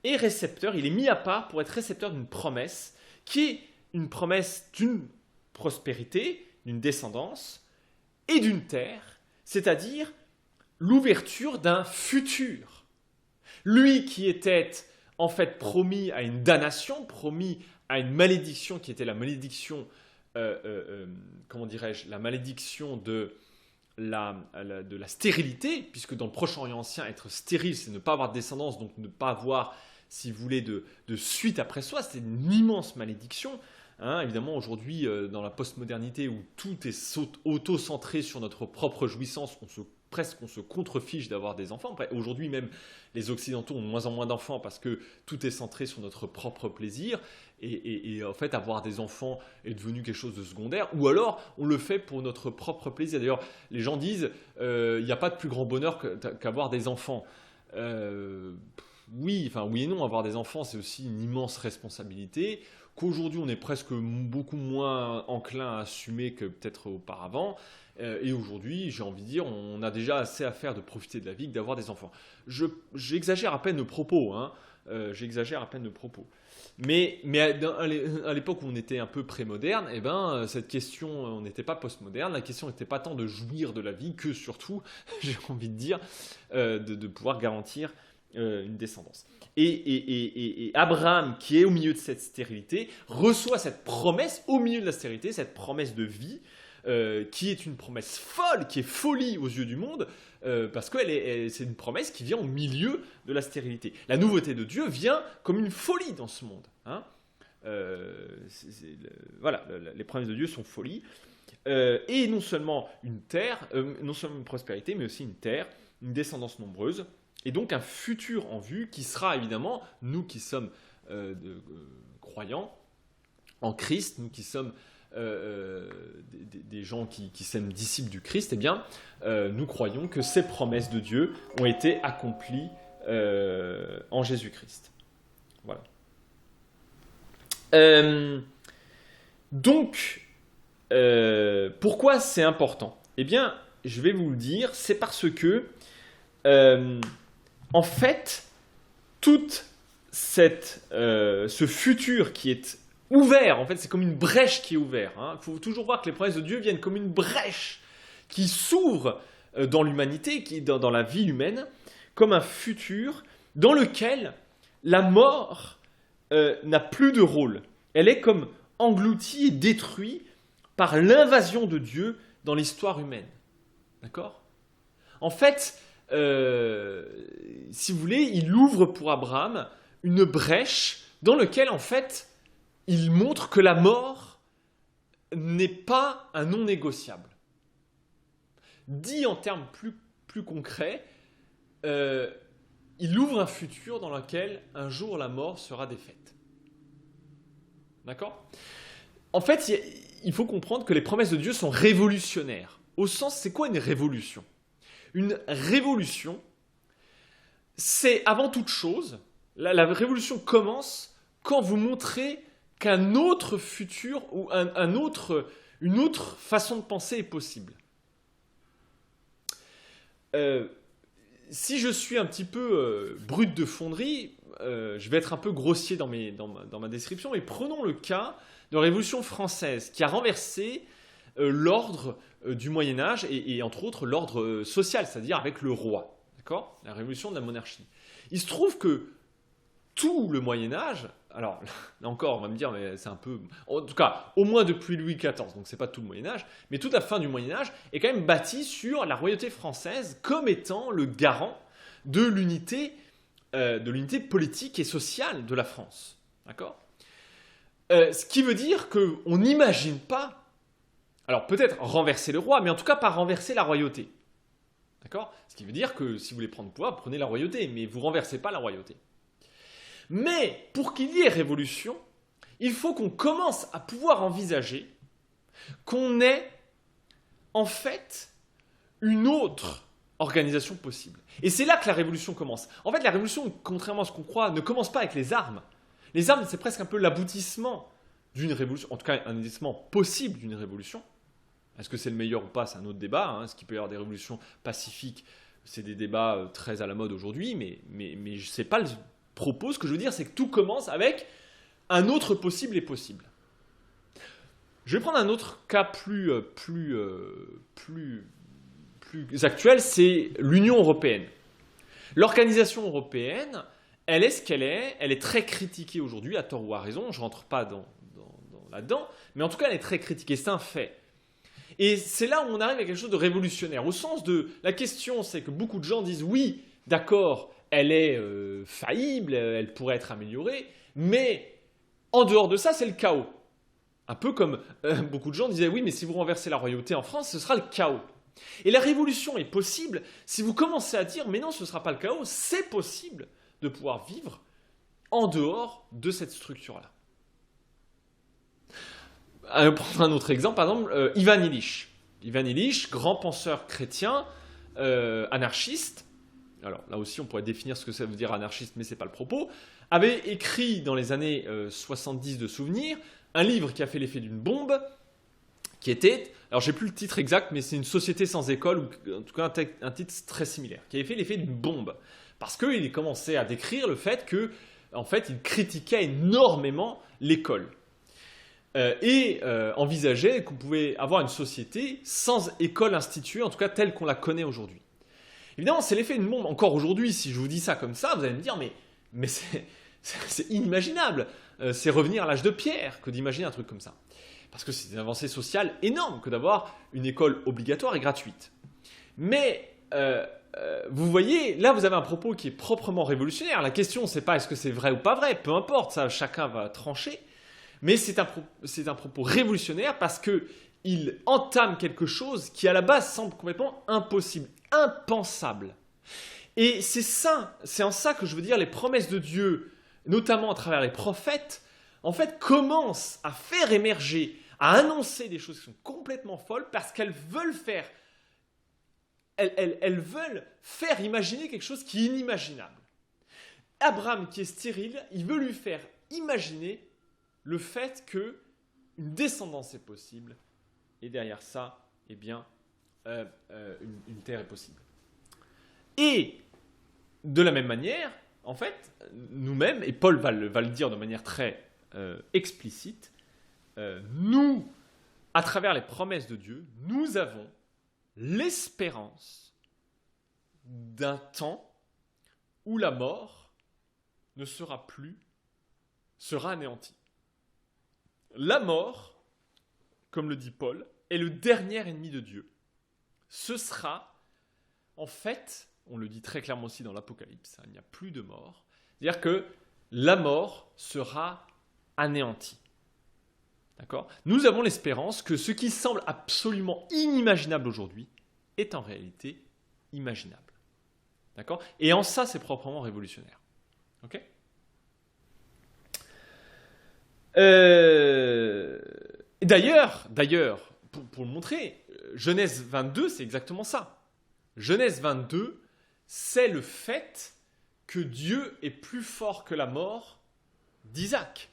il est mis à part pour être récepteur d'une promesse, qui est une promesse d'une prospérité, d'une descendance et d'une terre, c'est-à-dire l'ouverture d'un futur. Lui qui était en fait promis à une damnation, promis à une malédiction qui était la malédiction, la malédiction de la stérilité, puisque dans le Proche-Orient ancien, être stérile, c'est ne pas avoir de descendance, donc ne pas avoir, si vous voulez, de suite après soi, c'est une immense malédiction. Évidemment, aujourd'hui, dans la postmodernité où tout est auto-centré sur notre propre jouissance, on se contrefiche d'avoir des enfants. Après, aujourd'hui, même les Occidentaux ont de moins en moins d'enfants parce que tout est centré sur notre propre plaisir. Et en fait, avoir des enfants est devenu quelque chose de secondaire. Ou alors, on le fait pour notre propre plaisir. D'ailleurs, les gens disent il n'y a pas de plus grand bonheur qu'avoir des enfants. Oui et non. Avoir des enfants, c'est aussi une immense responsabilité qu'aujourd'hui, on est presque beaucoup moins enclin à assumer que peut-être auparavant. Et aujourd'hui, j'ai envie de dire, on a déjà assez à faire de profiter de la vie que d'avoir des enfants. J'exagère à peine le propos, hein. J'exagère à peine le propos. Mais à l'époque où on était un peu pré-moderne, eh ben, cette question, on n'était pas post-moderne, la question n'était pas tant de jouir de la vie que surtout, j'ai envie de dire, de pouvoir garantir une descendance. Et Abraham, qui est au milieu de cette stérilité, reçoit cette promesse au milieu de la stérilité, cette promesse de vie, qui est une promesse folle, qui est folie aux yeux du monde, parce que c'est une promesse qui vient au milieu de la stérilité. La nouveauté de Dieu vient comme une folie dans ce monde. Hein. Voilà, les promesses de Dieu sont folie. Et non seulement une terre, non seulement une prospérité, mais aussi une terre, une descendance nombreuse, et donc un futur en vue qui sera évidemment, nous qui sommes croyants en Christ, nous qui sommes des gens qui s'aiment disciples du Christ, eh bien, nous croyons que ces promesses de Dieu ont été accomplies en Jésus-Christ. Voilà. Donc, pourquoi c'est important ? Eh bien, je vais vous le dire, c'est parce que, en fait, toute ce futur qui est ouvert, en fait, c'est comme une brèche qui est ouverte. Il faut toujours voir que les promesses de Dieu viennent comme une brèche qui s'ouvre dans l'humanité, dans la vie humaine, comme un futur dans lequel la mort n'a plus de rôle. Elle est comme engloutie et détruite par l'invasion de Dieu dans l'histoire humaine. D'accord ? En fait, si vous voulez, il ouvre pour Abraham une brèche dans laquelle, en fait, il montre que la mort n'est pas un non négociable. Dit en termes plus concrets, il ouvre un futur dans lequel un jour la mort sera défaite. D'accord ? En fait, il faut comprendre que les promesses de Dieu sont révolutionnaires. Au sens, c'est quoi une révolution ? Une révolution, c'est avant toute chose, la révolution commence quand vous montrez qu'un autre futur ou une autre façon de penser est possible. Si je suis un petit peu brut de fonderie, je vais être un peu grossier dans ma description, mais prenons le cas de la Révolution française qui a renversé l'ordre du Moyen-Âge et entre autres l'ordre social, c'est-à-dire avec le roi. D'accord ? La révolution de la monarchie. Il se trouve que tout le Moyen-Âge, alors là encore on va me dire mais c'est un peu, en tout cas au moins depuis Louis XIV, donc c'est pas tout le Moyen-Âge, mais toute la fin du Moyen-Âge est quand même bâtie sur la royauté française comme étant le garant de l'unité politique et sociale de la France. D'accord ? Ce qui veut dire qu'on n'imagine pas, alors peut-être renverser le roi, mais en tout cas pas renverser la royauté. D'accord ? Ce qui veut dire que si vous voulez prendre le pouvoir, prenez la royauté, mais vous ne renversez pas la royauté. Mais pour qu'il y ait révolution, il faut qu'on commence à pouvoir envisager qu'on ait en fait une autre organisation possible. Et c'est là que la révolution commence. En fait, la révolution, contrairement à ce qu'on croit, ne commence pas avec les armes. Les armes, c'est presque un peu l'aboutissement d'une révolution, en tout cas un aboutissement possible d'une révolution. Est-ce que c'est le meilleur ou pas, c'est un autre débat. Hein. Est-ce qu'il peut y avoir des révolutions pacifiques ? C'est des débats très à la mode aujourd'hui, mais c'est pas le propos. Ce que je veux dire, c'est que tout commence avec un autre possible et possible. Je vais prendre un autre cas plus actuel, c'est l'Union européenne. L'organisation européenne, elle est ce qu'elle est. Elle est très critiquée aujourd'hui, à tort ou à raison. Je ne rentre pas là-dedans, mais en tout cas, elle est très critiquée. C'est un fait. Et c'est là où on arrive à quelque chose de révolutionnaire. Au sens de la question, c'est que beaucoup de gens disent oui, d'accord, elle est faillible, elle pourrait être améliorée, mais en dehors de ça, c'est le chaos. Un peu comme beaucoup de gens disaient oui, mais si vous renversez la royauté en France, ce sera le chaos. Et la révolution est possible si vous commencez à dire mais non, ce ne sera pas le chaos, c'est possible de pouvoir vivre en dehors de cette structure-là. Prendre un autre exemple, par exemple, Ivan Illich. Ivan Illich, grand penseur chrétien, anarchiste, alors là aussi on pourrait définir ce que ça veut dire anarchiste, mais ce n'est pas le propos, avait écrit dans les années 70 de souvenirs un livre qui a fait l'effet d'une bombe, qui était, alors j'ai plus le titre exact, mais c'est une société sans école, ou en tout cas un titre très similaire, qui avait fait l'effet d'une bombe. Parce qu'il commençait à décrire le fait que, en fait, il critiquait énormément l'école. Et envisageait qu'on pouvait avoir une société sans école instituée, en tout cas telle qu'on la connaît aujourd'hui. Évidemment, c'est l'effet d'une bombe. Encore aujourd'hui, si je vous dis ça comme ça, vous allez me dire, mais c'est inimaginable. C'est revenir à l'âge de pierre que d'imaginer un truc comme ça. Parce que c'est une avancée sociale énorme que d'avoir une école obligatoire et gratuite. Mais vous voyez, là vous avez un propos qui est proprement révolutionnaire. La question, c'est pas est-ce que c'est vrai ou pas vrai, peu importe, ça chacun va trancher. Mais c'est un propos révolutionnaire parce qu'il entame quelque chose qui à la base semble complètement impossible, impensable. Et c'est en ça que je veux dire les promesses de Dieu, notamment à travers les prophètes, en fait commencent à faire émerger, à annoncer des choses qui sont complètement folles parce qu'elles veulent faire, elles veulent faire imaginer quelque chose qui est inimaginable. Abraham qui est stérile, il veut lui faire imaginer le fait qu'une descendance est possible, et derrière ça, eh bien, une terre est possible. Et de la même manière, en fait, nous-mêmes, et Paul va le dire de manière très explicite, nous, à travers les promesses de Dieu, nous avons l'espérance d'un temps où la mort ne sera plus, sera anéantie. La mort, comme le dit Paul, est le dernier ennemi de Dieu. Ce sera, en fait, on le dit très clairement aussi dans l'Apocalypse, il n'y a plus de mort. C'est-à-dire que la mort sera anéantie. D'accord ? Nous avons l'espérance que ce qui semble absolument inimaginable aujourd'hui est en réalité imaginable. D'accord ? Et en ça, c'est proprement révolutionnaire. Ok ? D'ailleurs, pour le montrer, Genèse 22, c'est exactement ça. Genèse 22, c'est le fait que Dieu est plus fort que la mort d'Isaac.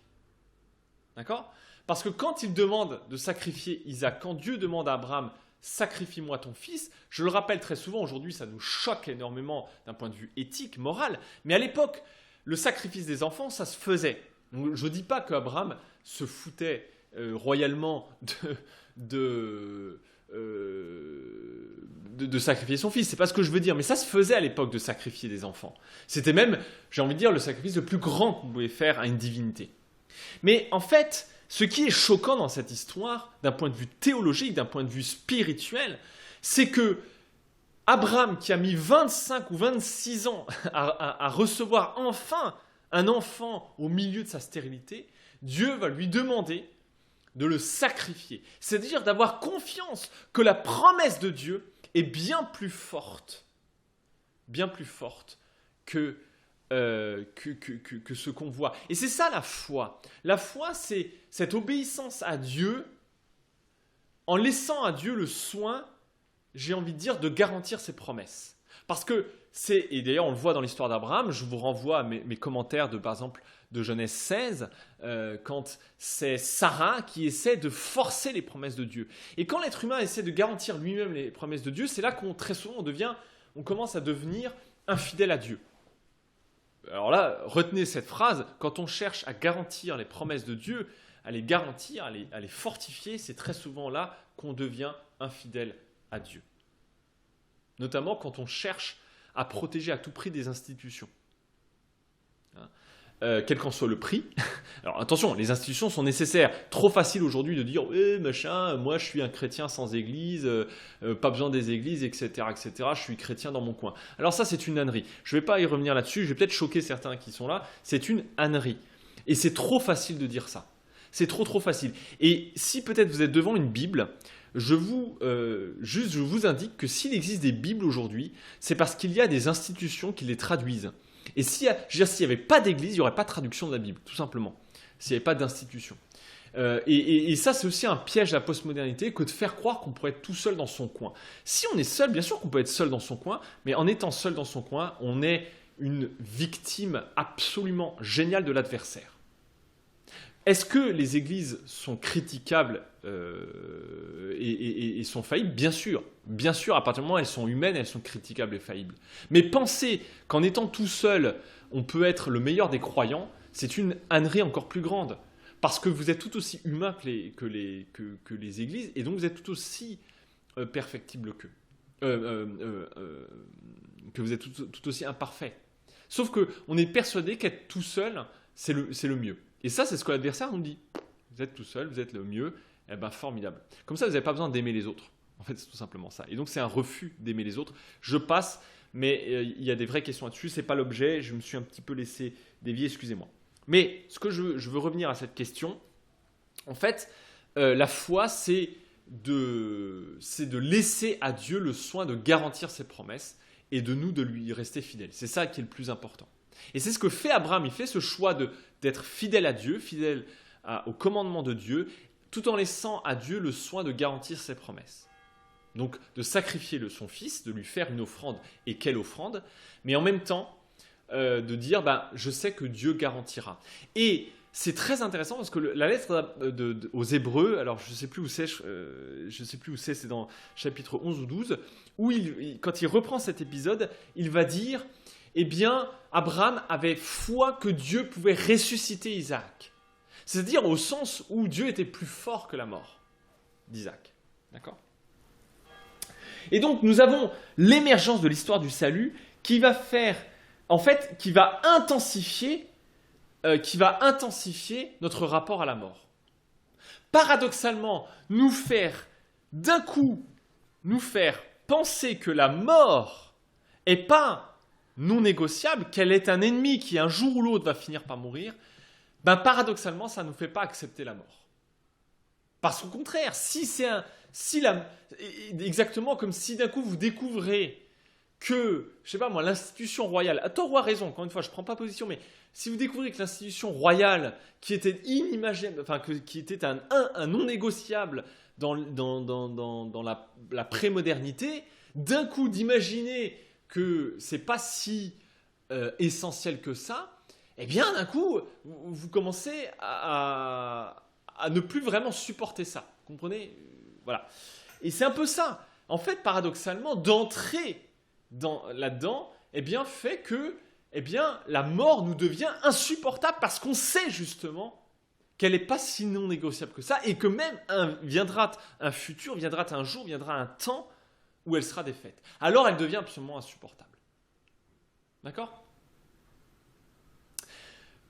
D'accord ? Parce que quand il demande de sacrifier Isaac, quand Dieu demande à Abraham « sacrifie-moi ton fils », je le rappelle très souvent, aujourd'hui ça nous choque énormément d'un point de vue éthique, moral, mais à l'époque, le sacrifice des enfants, ça se faisait. Donc, je ne dis pas qu'Abraham se foutait royalement de sacrifier son fils, c'est pas ce que je veux dire, mais ça se faisait à l'époque de sacrifier des enfants. C'était même, j'ai envie de dire, le sacrifice le plus grand qu'on pouvait faire à une divinité. Mais en fait, ce qui est choquant dans cette histoire, d'un point de vue théologique, d'un point de vue spirituel, c'est que Abraham, qui a mis 25 ou 26 ans à recevoir enfin un enfant au milieu de sa stérilité, Dieu va lui demander de le sacrifier. C'est-à-dire d'avoir confiance que la promesse de Dieu est bien plus forte que ce qu'on voit. Et c'est ça la foi. La foi, c'est cette obéissance à Dieu en laissant à Dieu le soin, j'ai envie de dire, de garantir ses promesses. Parce que et d'ailleurs on le voit dans l'histoire d'Abraham, je vous renvoie à mes commentaires par exemple de Genèse 16, quand c'est Sarah qui essaie de forcer les promesses de Dieu. Et quand l'être humain essaie de garantir lui-même les promesses de Dieu, c'est là qu'on très souvent on commence à devenir infidèle à Dieu. Alors là, retenez cette phrase, quand on cherche à garantir les promesses de Dieu, à les garantir, à les fortifier, c'est très souvent là qu'on devient infidèle à Dieu. Notamment quand on cherche à protéger à tout prix des institutions. Quel qu'en soit le prix. Alors attention, les institutions sont nécessaires. Trop facile aujourd'hui de dire machin, moi je suis un chrétien sans église, pas besoin des églises, etc., etc. Je suis chrétien dans mon coin. Alors ça, c'est une ânerie. Je ne vais pas y revenir là-dessus, je vais peut-être choquer certains qui sont là. C'est une ânerie. Et c'est trop facile de dire ça. C'est trop facile. Et si peut-être vous êtes devant une Bible, je vous indique que s'il existe des Bibles aujourd'hui, c'est parce qu'il y a des institutions qui les traduisent. Et s'il n'y avait pas d'église, il n'y aurait pas de traduction de la Bible, tout simplement. S'il n'y avait pas d'institution. Et ça, c'est aussi un piège de la postmodernité que de faire croire qu'on pourrait être tout seul dans son coin. Si on est seul, bien sûr qu'on peut être seul dans son coin, mais en étant seul dans son coin, on est une victime absolument géniale de l'adversaire. Est-ce que les églises sont critiquables et sont faillibles? Bien sûr. Bien sûr, à partir du moment où elles sont humaines, elles sont critiquables et faillibles. Mais penser qu'en étant tout seul, on peut être le meilleur des croyants, c'est une ânerie encore plus grande. Parce que vous êtes tout aussi humain que les églises, et donc vous êtes tout aussi perfectible qu'eux. Que vous êtes tout aussi imparfait. Sauf qu'on est persuadé qu'être tout seul, c'est le mieux. Et ça, c'est ce que l'adversaire nous dit. Vous êtes tout seul, vous êtes le mieux, eh ben formidable. Comme ça, vous n'avez pas besoin d'aimer les autres. En fait, c'est tout simplement ça. Et donc, c'est un refus d'aimer les autres. Je passe, mais il y a des vraies questions là-dessus. C'est pas l'objet. Je me suis un petit peu laissé dévier, excusez-moi. Mais ce que je veux revenir à cette question. En fait, la foi, c'est de laisser à Dieu le soin de garantir ses promesses et de nous de lui rester fidèles. C'est ça qui est le plus important. Et c'est ce que fait Abraham. Il fait ce choix d'être fidèle à Dieu, fidèle au commandement de Dieu, tout en laissant à Dieu le soin de garantir ses promesses. Donc de sacrifier son fils, de lui faire une offrande, et quelle offrande, mais en même temps de dire je sais que Dieu garantira. Et c'est très intéressant parce que la lettre aux Hébreux, alors je ne sais plus où c'est, c'est dans chapitre 11 ou 12, où quand il reprend cet épisode, il va dire, eh bien, Abraham avait foi que Dieu pouvait ressusciter Isaac. C'est-à-dire au sens où Dieu était plus fort que la mort d'Isaac. D'accord ? Et donc, nous avons l'émergence de l'histoire du salut qui va intensifier notre rapport à la mort. Paradoxalement, nous faire penser que la mort n'est pas non négociable, qu'elle est un ennemi qui un jour ou l'autre va finir par mourir, paradoxalement, ça ne nous fait pas accepter la mort. Parce qu'au contraire, exactement comme si d'un coup vous découvrez que, je sais pas moi, l'institution royale, à tort ou à raison, encore une fois, je ne prends pas position, mais si vous découvrez que l'institution royale, qui était inimaginable, qui était un non négociable dans la prémodernité, d'un coup d'imaginer que c'est pas si essentiel que ça, eh bien d'un coup, vous commencez à ne plus vraiment supporter ça. Vous comprenez ? Voilà. Et c'est un peu ça. En fait, paradoxalement, d'entrer là-dedans, fait que la mort nous devient insupportable parce qu'on sait justement qu'elle n'est pas si non négociable que ça et que même viendra un jour, viendra un temps où elle sera défaite. Alors elle devient absolument insupportable. D'accord ?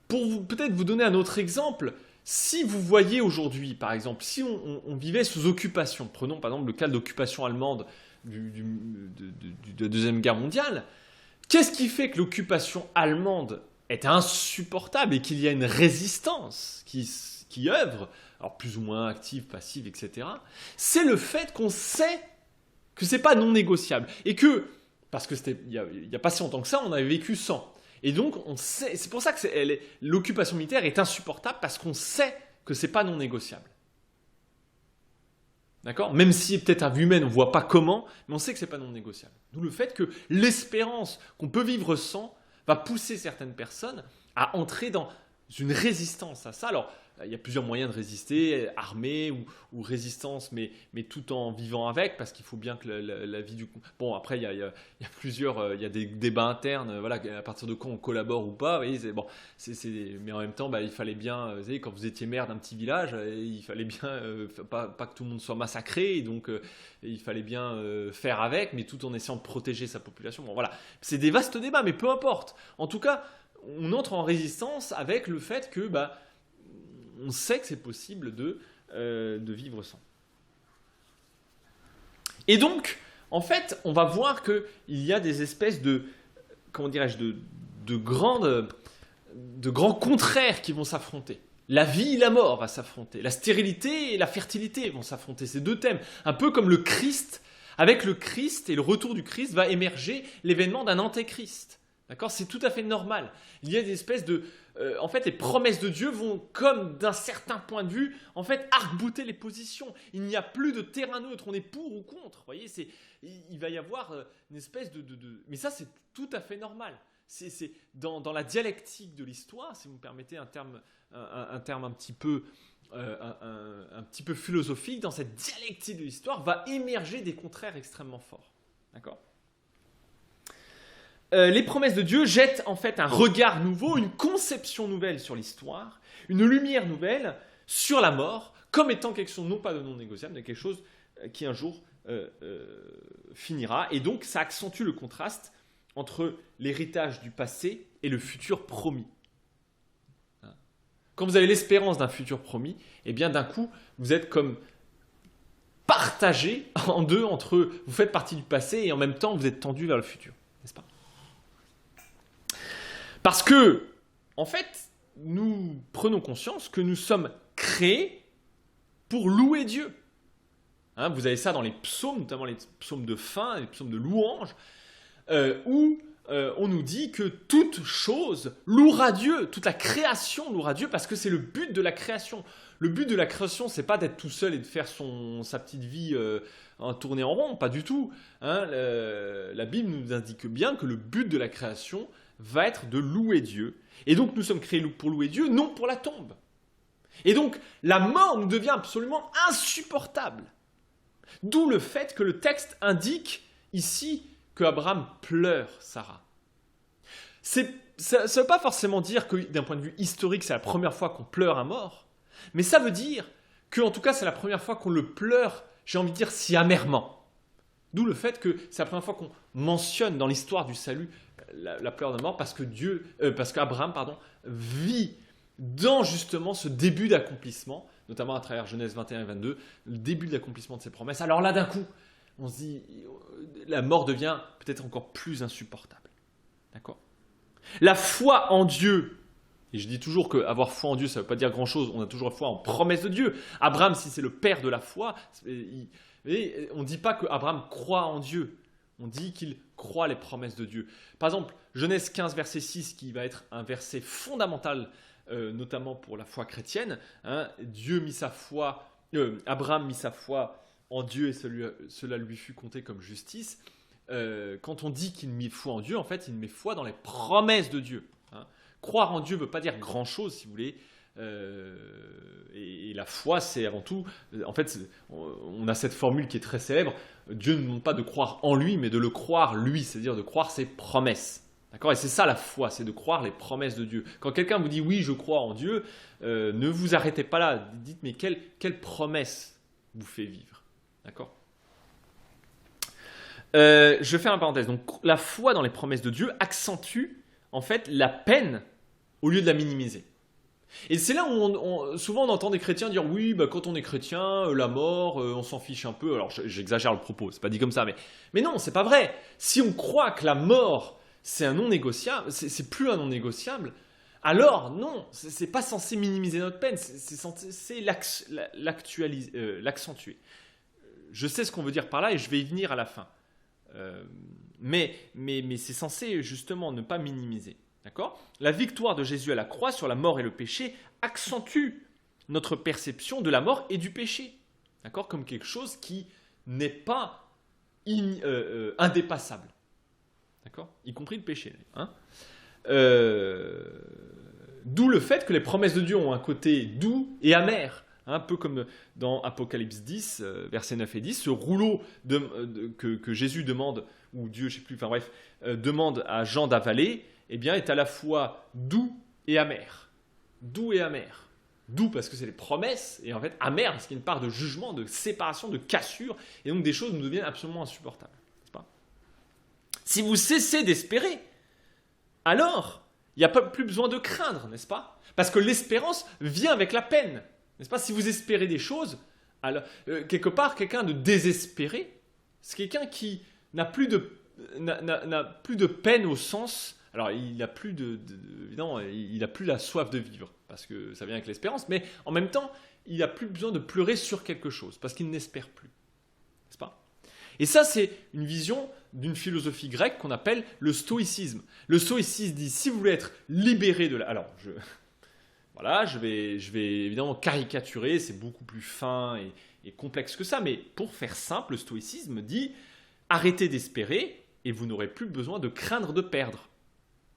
Pour peut-être vous donner un autre exemple, si vous voyez aujourd'hui, par exemple, si on vivait sous occupation, prenons par exemple le cas de l'occupation allemande de la Deuxième Guerre mondiale, qu'est-ce qui fait que l'occupation allemande est insupportable et qu'il y a une résistance qui œuvre, alors plus ou moins active, passive, etc. C'est le fait qu'on sait que c'est pas non négociable et que, parce que il y a pas si longtemps que ça, on avait vécu sans. Et donc, on sait, c'est pour ça que l'occupation militaire est insupportable parce qu'on sait que c'est pas non négociable. D'accord ? Même si peut-être à vue humaine, on ne voit pas comment, mais on sait que ce n'est pas non négociable. D'où le fait que l'espérance qu'on peut vivre sans va pousser certaines personnes à entrer dans une résistance à ça. Alors, il y a plusieurs moyens de résister, armée ou résistance, mais tout en vivant avec, parce qu'il faut bien que la vie du... Bon, après, il y a des débats internes, voilà, à partir de quand on collabore ou pas, vous voyez, mais en même temps, il fallait bien, vous savez, quand vous étiez maire d'un petit village, il fallait bien, pas que tout le monde soit massacré, donc il fallait bien faire avec, mais tout en essayant de protéger sa population. Bon, voilà, c'est des vastes débats, mais peu importe. En tout cas, on entre en résistance avec le fait que... on sait que c'est possible de vivre sans. Et donc, en fait, on va voir qu'il y a des espèces de grands contraires qui vont s'affronter. La vie et la mort vont s'affronter. La stérilité et la fertilité vont s'affronter. Ces deux thèmes. Un peu comme le Christ. Avec le Christ et le retour du Christ va émerger l'événement d'un antéchrist. D'accord ? C'est tout à fait normal. Il y a des espèces de... en fait, les promesses de Dieu vont, comme d'un certain point de vue, en fait, arc-bouter les positions. Il n'y a plus de terrain neutre. On est pour ou contre. Vous voyez, il va y avoir une espèce de... Mais ça, c'est tout à fait normal. C'est dans la dialectique de l'histoire, si vous me permettez un terme un petit peu philosophique, dans cette dialectique de l'histoire va émerger des contraires extrêmement forts. D'accord ? Les promesses de Dieu jettent en fait un regard nouveau, une conception nouvelle sur l'histoire, une lumière nouvelle sur la mort, comme étant quelque chose non pas de non négociable, mais quelque chose qui un jour finira. Et donc ça accentue le contraste entre l'héritage du passé et le futur promis. Quand vous avez l'espérance d'un futur promis, eh bien d'un coup, vous êtes comme partagé en deux entre vous faites partie du passé et en même temps vous êtes tendu vers le futur, n'est-ce pas ? Parce que, en fait, nous prenons conscience que nous sommes créés pour louer Dieu. Vous avez ça dans les psaumes, notamment les psaumes de fin, les psaumes de louange, où on nous dit que toute chose louera Dieu, toute la création louera Dieu, parce que c'est le but de la création. Le but de la création, c'est pas d'être tout seul et de faire sa petite vie tourner en rond, pas du tout. La Bible nous indique bien que le but de la création va être de louer Dieu. Et donc nous sommes créés pour louer Dieu, non pour la tombe. Et donc la mort nous devient absolument insupportable. D'où le fait que le texte indique ici qu'Abraham pleure Sarah. Ça ne veut pas forcément dire que d'un point de vue historique, c'est la première fois qu'on pleure un mort, mais ça veut dire qu'en tout cas, c'est la première fois qu'on le pleure, j'ai envie de dire, si amèrement. D'où le fait que c'est la première fois qu'on mentionne dans l'histoire du salut la pleur de mort, parce qu'Abraham vit dans justement ce début d'accomplissement, notamment à travers Genèse 21 et 22, le début de l'accomplissement de ses promesses. Alors là, d'un coup, on se dit, la mort devient peut-être encore plus insupportable. D'accord ? La foi en Dieu, et je dis toujours qu'avoir foi en Dieu, ça ne veut pas dire grand-chose, on a toujours la foi en promesse de Dieu. Abraham, si c'est le père de la foi, on ne dit pas qu'Abraham croit en Dieu, on dit qu'il croit les promesses de Dieu. Par exemple, Genèse 15, verset 6, qui va être un verset fondamental, notamment pour la foi chrétienne, Abraham mit sa foi en Dieu et cela lui fut compté comme justice. Quand on dit qu'il met foi en Dieu, en fait, il met foi dans les promesses de Dieu. Croire en Dieu ne veut pas dire grand-chose, si vous voulez. Et la foi, c'est avant tout... En fait, on a cette formule qui est très célèbre. Dieu ne demande pas de croire en lui, mais de le croire lui, c'est-à-dire de croire ses promesses. D'accord ? Et c'est ça la foi, c'est de croire les promesses de Dieu. Quand quelqu'un vous dit « oui, je crois en Dieu », ne vous arrêtez pas là. Dites « mais quelle promesse vous fait vivre ?» D'accord ? Je fais une parenthèse. Donc, la foi dans les promesses de Dieu accentue en fait la peine au lieu de la minimiser. Et c'est là où souvent on entend des chrétiens dire oui, quand on est chrétien, la mort, on s'en fiche un peu. Alors j'exagère le propos, c'est pas dit comme ça, mais non, c'est pas vrai. Si on croit que la mort c'est un non négociable, c'est plus un non négociable, alors non, c'est pas censé minimiser notre peine, c'est censé l'accentuer. Je sais ce qu'on veut dire par là et je vais y venir à la fin. Mais c'est censé justement ne pas minimiser. D'accord ? La victoire de Jésus à la croix sur la mort et le péché accentue notre perception de la mort et du péché. D'accord ? Comme quelque chose qui n'est pas indépassable. D'accord ? Y compris le péché. D'où le fait que les promesses de Dieu ont un côté doux et amer. Un peu comme dans Apocalypse 10, versets 9 et 10, ce rouleau que Jésus demande, ou Dieu, je ne sais plus, demande à Jean d'avaler, eh bien, est à la fois doux et amer. Doux et amer. Doux parce que c'est les promesses, et en fait amer parce qu'il y a une part de jugement, de séparation, de cassure, et donc des choses nous deviennent absolument insupportables. N'est-ce pas ? Si vous cessez d'espérer, alors il n'y a plus besoin de craindre, n'est-ce pas ? Parce que l'espérance vient avec la peine. N'est-ce pas ? Si vous espérez des choses, alors, quelque part, quelqu'un de désespéré, c'est quelqu'un qui n'a plus de peine au sens... Alors, il n'a plus évidemment, il n'a plus la soif de vivre, parce que ça vient avec l'espérance, mais en même temps, il n'a plus besoin de pleurer sur quelque chose, parce qu'il n'espère plus. N'est-ce pas ? Et ça, c'est une vision d'une philosophie grecque qu'on appelle le stoïcisme. Le stoïcisme dit, si vous voulez être libéré de la... Alors, je vais évidemment caricaturer, c'est beaucoup plus fin et complexe que ça, mais pour faire simple, le stoïcisme dit, arrêtez d'espérer et vous n'aurez plus besoin de craindre de perdre.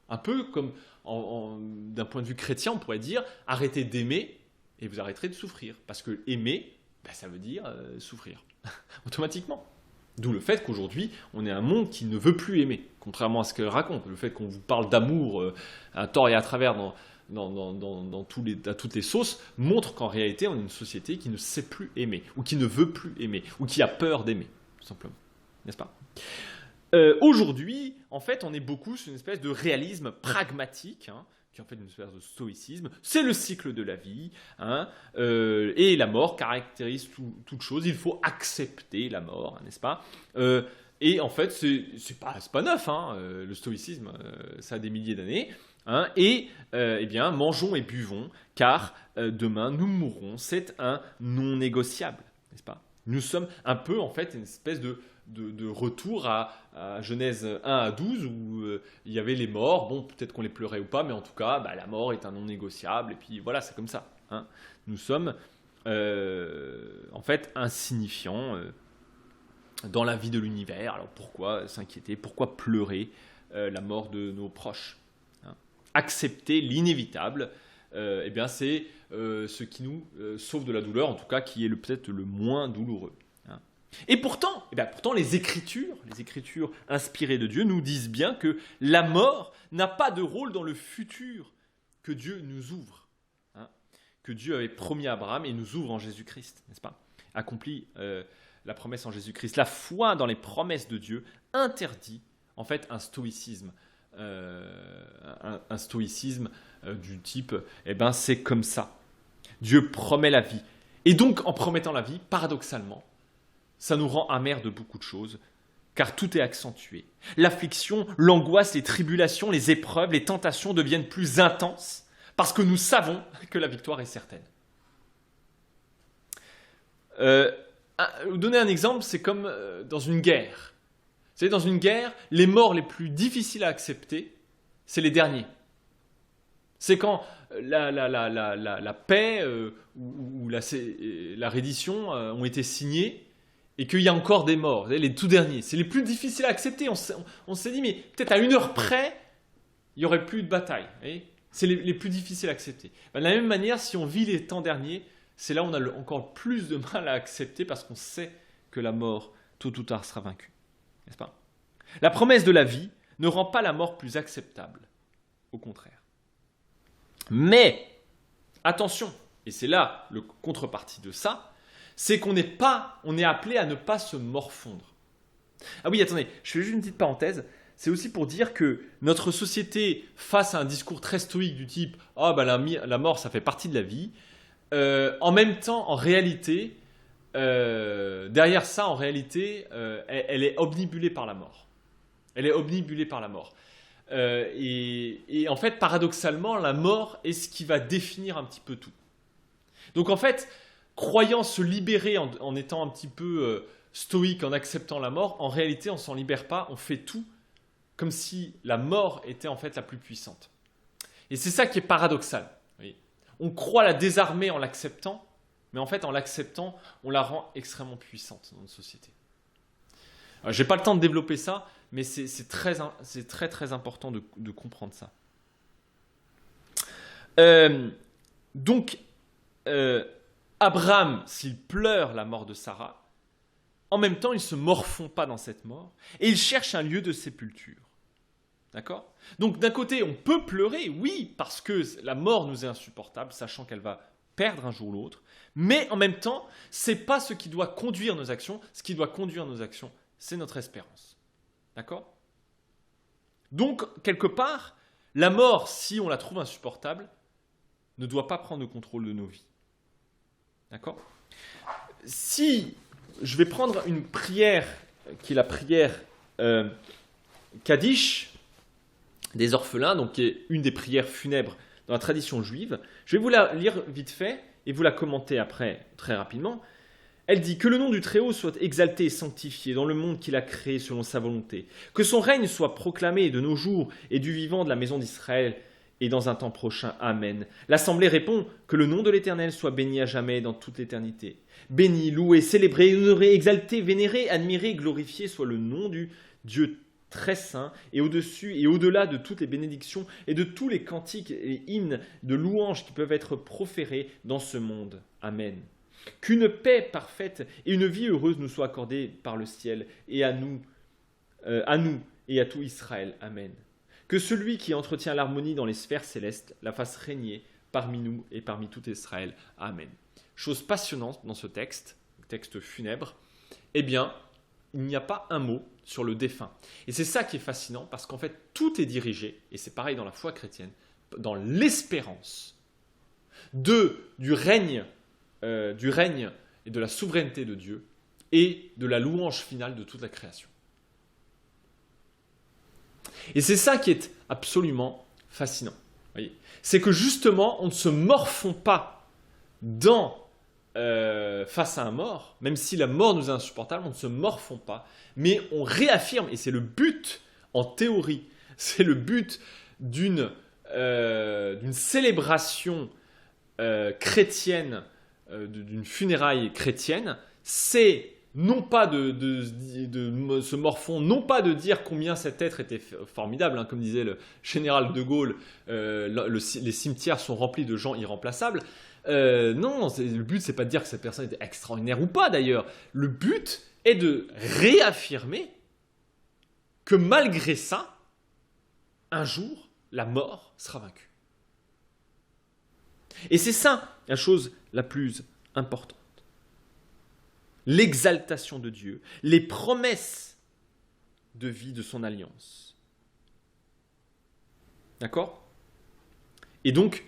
Un peu comme, d'un point de vue chrétien, on pourrait dire, arrêtez d'aimer et vous arrêterez de souffrir. Parce que aimer, ça veut dire souffrir, automatiquement. D'où le fait qu'aujourd'hui, on est un monde qui ne veut plus aimer, contrairement à ce qu'elle raconte. Le fait qu'on vous parle d'amour à tort et à travers à toutes les sauces montre qu'en réalité, on est une société qui ne sait plus aimer, ou qui ne veut plus aimer, ou qui a peur d'aimer, tout simplement. N'est-ce pas ? Aujourd'hui, en fait, on est beaucoup sur une espèce de réalisme pragmatique, qui est en fait une espèce de stoïcisme. C'est le cycle de la vie, et la mort caractérise toute chose. Il faut accepter la mort, n'est-ce pas ? Et en fait, c'est pas neuf, le stoïcisme, ça a des milliers d'années. Eh bien, mangeons et buvons, car demain nous mourrons. C'est un non négociable, n'est-ce pas ? Nous sommes un peu, en fait, une espèce de retour à Genèse 1 à 12 où il y avait les morts. Bon, peut-être qu'on les pleurait ou pas, mais en tout cas, la mort est un non négociable. Et puis voilà, c'est comme ça. Nous sommes en fait insignifiants dans la vie de l'univers. Alors pourquoi s'inquiéter ? Pourquoi pleurer la mort de nos proches ? Accepter l'inévitable, c'est ce qui nous sauve de la douleur, en tout cas qui est peut-être le moins douloureux. Et pourtant, les Écritures inspirées de Dieu nous disent bien que la mort n'a pas de rôle dans le futur que Dieu nous ouvre, que Dieu avait promis à Abraham et nous ouvre en Jésus-Christ, n'est-ce pas ? Accomplit la promesse en Jésus-Christ. La foi dans les promesses de Dieu interdit en fait un stoïcisme. Un stoïcisme du type c'est comme ça. Dieu promet la vie. Et donc, en promettant la vie, paradoxalement, ça nous rend amers de beaucoup de choses, car tout est accentué. L'affliction, l'angoisse, les tribulations, les épreuves, les tentations deviennent plus intenses, parce que nous savons que la victoire est certaine. Donner un exemple, c'est comme dans une guerre. Vous savez, dans une guerre, les morts les plus difficiles à accepter, c'est les derniers. C'est quand la paix ou la reddition ont été signées et qu'il y a encore des morts. Les tout derniers, c'est les plus difficiles à accepter. On s'est dit, mais peut-être à une heure près, il n'y aurait plus de bataille. C'est les plus difficiles à accepter. De la même manière, si on vit les temps derniers, c'est là où on a encore plus de mal à accepter parce qu'on sait que la mort, tôt ou tard, sera vaincue. N'est-ce pas ? La promesse de la vie ne rend pas la mort plus acceptable. Au contraire. Mais, attention, et c'est là le contrepartie de ça, c'est on est appelé à ne pas se morfondre. Ah oui, attendez, je fais juste une petite parenthèse. C'est aussi pour dire que notre société, face à un discours très stoïque du type « la mort, ça fait partie de la vie », en même temps, en réalité, derrière ça, en réalité, elle est omnibulée par la mort. Elle est omnibulée par la mort. Et en fait, paradoxalement, la mort est ce qui va définir un petit peu tout. Donc en fait, croyant se libérer en étant un petit peu stoïque, en acceptant la mort, en réalité, on ne s'en libère pas, on fait tout comme si la mort était en fait la plus puissante. Et c'est ça qui est paradoxal. Oui. On croit la désarmer en l'acceptant, mais en fait, en l'acceptant, on la rend extrêmement puissante dans notre société. Je n'ai pas le temps de développer ça, mais c'est très très important de comprendre ça. Donc, Abraham, s'il pleure la mort de Sarah, en même temps, il ne se morfond pas dans cette mort, et il cherche un lieu de sépulture. D'accord ? Donc, d'un côté, on peut pleurer, oui, parce que la mort nous est insupportable, sachant qu'elle va perdre un jour ou l'autre, mais en même temps, ce n'est pas ce qui doit conduire nos actions. Ce qui doit conduire nos actions, c'est notre espérance. D'accord ? Donc, quelque part, la mort, si on la trouve insupportable, ne doit pas prendre le contrôle de nos vies. D'accord ? Si je vais prendre une prière, qui est la prière Kaddish, des orphelins, donc qui est une des prières funèbres dans la tradition juive, je vais vous la lire vite fait et vous la commenter après très rapidement. Elle dit « Que le nom du Très-Haut soit exalté et sanctifié dans le monde qu'il a créé selon sa volonté. Que son règne soit proclamé de nos jours et du vivant de la maison d'Israël et dans un temps prochain. Amen. » L'Assemblée répond « Que le nom de l'Éternel soit béni à jamais dans toute l'éternité. Béni, loué, célébré, honoré, exalté, vénéré, admiré, glorifié soit le nom du Dieu très saint, et au-dessus et au-delà de toutes les bénédictions et de tous les cantiques et hymnes de louanges qui peuvent être proférés dans ce monde. Amen. Qu'une paix parfaite et une vie heureuse nous soient accordées par le ciel et à nous et à tout Israël. Amen. Que celui qui entretient l'harmonie dans les sphères célestes la fasse régner parmi nous et parmi tout Israël. Amen. Chose passionnante dans ce texte funèbre, eh bien, il n'y a pas un mot sur le défunt. Et c'est ça qui est fascinant, parce qu'en fait, tout est dirigé, et c'est pareil dans la foi chrétienne, dans l'espérance du règne et de la souveraineté de Dieu, et de la louange finale de toute la création. Et c'est ça qui est absolument fascinant. Voyez, c'est que justement, on ne se morfond pas face à un mort, même si la mort nous est insupportable, on ne se morfond pas, mais on réaffirme, et c'est le but en théorie, c'est le but d'une célébration chrétienne, d'une funéraille chrétienne, c'est non pas de se morfondre, non pas de dire combien cet être était formidable, hein, comme disait le général de Gaulle, les cimetières sont remplis de gens irremplaçables. Non, le but c'est pas de dire que cette personne était extraordinaire ou pas d'ailleurs. Le but est de réaffirmer que malgré ça, un jour, la mort sera vaincue. Et c'est ça la chose la plus importante. L'exaltation de Dieu, les promesses de vie de son alliance. D'accord ? Et donc,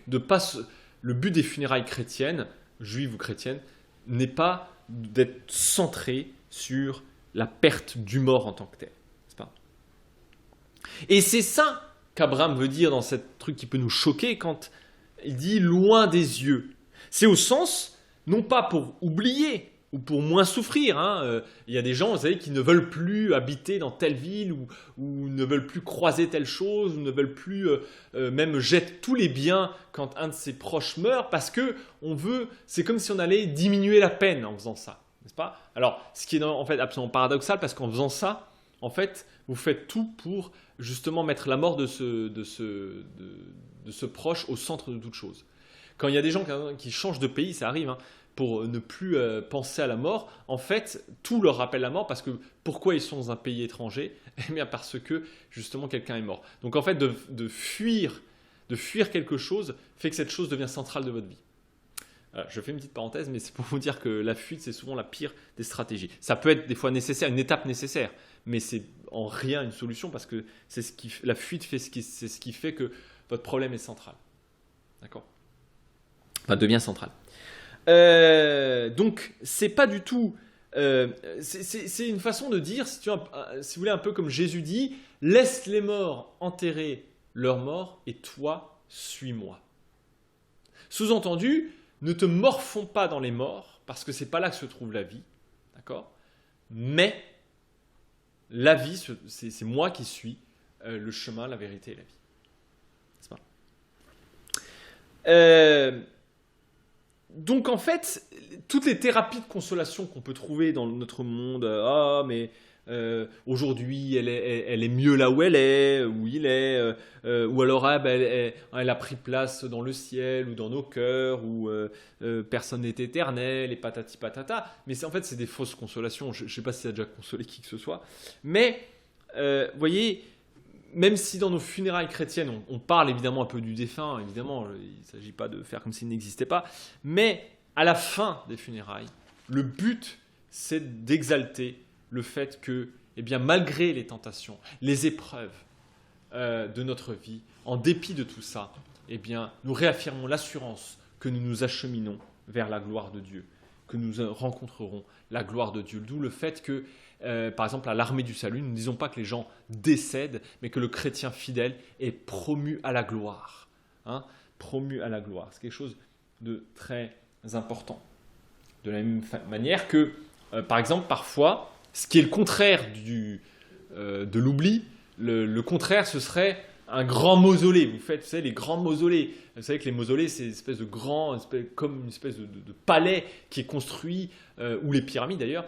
le but des funérailles chrétiennes, juives ou chrétiennes, n'est pas d'être centré sur la perte du mort en tant que tel. N'est-ce pas ? Et c'est ça qu'Abraham veut dire dans ce truc qui peut nous choquer quand il dit « loin des yeux ». C'est au sens, non pas pour oublier, ou pour moins souffrir. Il y a des gens, vous savez, qui ne veulent plus habiter dans telle ville, ou ne veulent plus croiser telle chose, ou ne veulent plus même jettent tous les biens quand un de ses proches meurt, parce que c'est comme si on allait diminuer la peine en faisant ça, n'est-ce pas ? Alors, ce qui est en fait absolument paradoxal, parce qu'en faisant ça, en fait, vous faites tout pour justement mettre la mort de ce proche au centre de toute chose. Quand il y a des gens qui changent de pays, ça arrive, pour ne plus penser à la mort, en fait, tout leur rappelle la mort, parce que pourquoi ils sont dans un pays étranger ? Eh bien parce que, justement, quelqu'un est mort. Donc en fait, de fuir quelque chose fait que cette chose devient centrale de votre vie. Alors, je fais une petite parenthèse, mais c'est pour vous dire que la fuite, c'est souvent la pire des stratégies. Ça peut être des fois nécessaire, une étape nécessaire, mais c'est en rien une solution, parce que la fuite c'est ce qui fait que votre problème est central. D'accord ? Enfin, devient central. Donc, c'est pas du tout. C'est une façon de dire, si vous voulez, un peu comme Jésus dit, laisse les morts enterrer leurs morts et toi, suis-moi. Sous-entendu, ne te morfonds pas dans les morts, parce que c'est pas là que se trouve la vie, d'accord ? Mais la vie, c'est moi qui suis le chemin, la vérité et la vie. N'est-ce pas ? Donc en fait, toutes les thérapies de consolation qu'on peut trouver dans notre monde, mais aujourd'hui elle est mieux là où elle est, où il est, ou alors elle a pris place dans le ciel ou dans nos cœurs, ou personne n'est éternel, et patati patata. Mais en fait, c'est des fausses consolations. Je ne sais pas si ça a déjà consolé qui que ce soit. Mais, vous voyez, même si dans nos funérailles chrétiennes, on parle évidemment un peu du défunt, évidemment, il ne s'agit pas de faire comme s'il n'existait pas, mais à la fin des funérailles, le but, c'est d'exalter le fait que, eh bien, malgré les tentations, les épreuves de notre vie, en dépit de tout ça, eh bien, nous réaffirmons l'assurance que nous nous acheminons vers la gloire de Dieu, que nous rencontrerons la gloire de Dieu. D'où le fait que, par exemple, à l'armée du salut, nous ne disons pas que les gens décèdent, mais que le chrétien fidèle est promu à la gloire. Promu à la gloire. C'est quelque chose de très important. De la même manière que, par exemple, parfois, ce qui est le contraire de l'oubli, le contraire, ce serait un grand mausolée. Vous savez, les grands mausolées. Vous savez que les mausolées, c'est une espèce de comme une espèce de palais qui est construit, ou les pyramides d'ailleurs,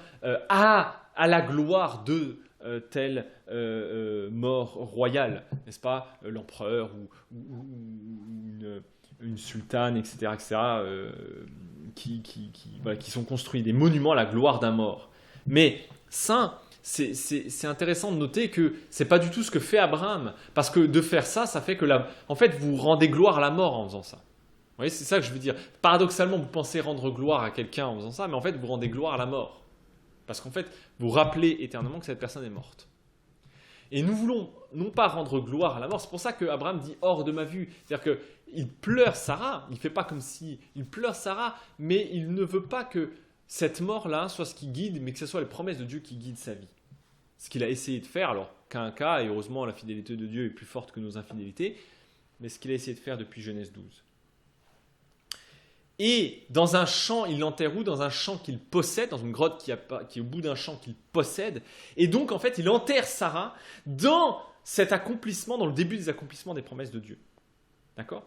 à la gloire de telle mort royale, n'est-ce pas, l'empereur ou une sultane, etc., voilà, qui sont construits, des monuments à la gloire d'un mort. Mais ça, c'est intéressant de noter que c'est pas du tout ce que fait Abraham, parce que de faire ça, ça fait que en fait, vous rendez gloire à la mort en faisant ça. Vous voyez, c'est ça que je veux dire. Paradoxalement, vous pensez rendre gloire à quelqu'un en faisant ça, mais en fait, vous rendez gloire à la mort. Parce qu'en fait, vous rappelez éternellement que cette personne est morte. Et nous voulons non pas rendre gloire à la mort, c'est pour ça qu'Abraham dit hors de ma vue. C'est-à-dire qu'il pleure Sarah, il ne fait pas comme si. Il pleure Sarah, mais il ne veut pas que cette mort-là soit ce qui guide, mais que ce soit les promesses de Dieu qui guident sa vie. Ce qu'il a essayé de faire, alors qu'un cas, et heureusement la fidélité de Dieu est plus forte que nos infidélités, mais ce qu'il a essayé de faire depuis Genèse 12. Et dans un champ, il l'enterre où? Dans un champ qu'il possède, dans une grotte qui est au bout d'un champ qu'il possède. Et donc, en fait, il enterre Sarah dans cet accomplissement, dans le début des accomplissements des promesses de Dieu. D'accord?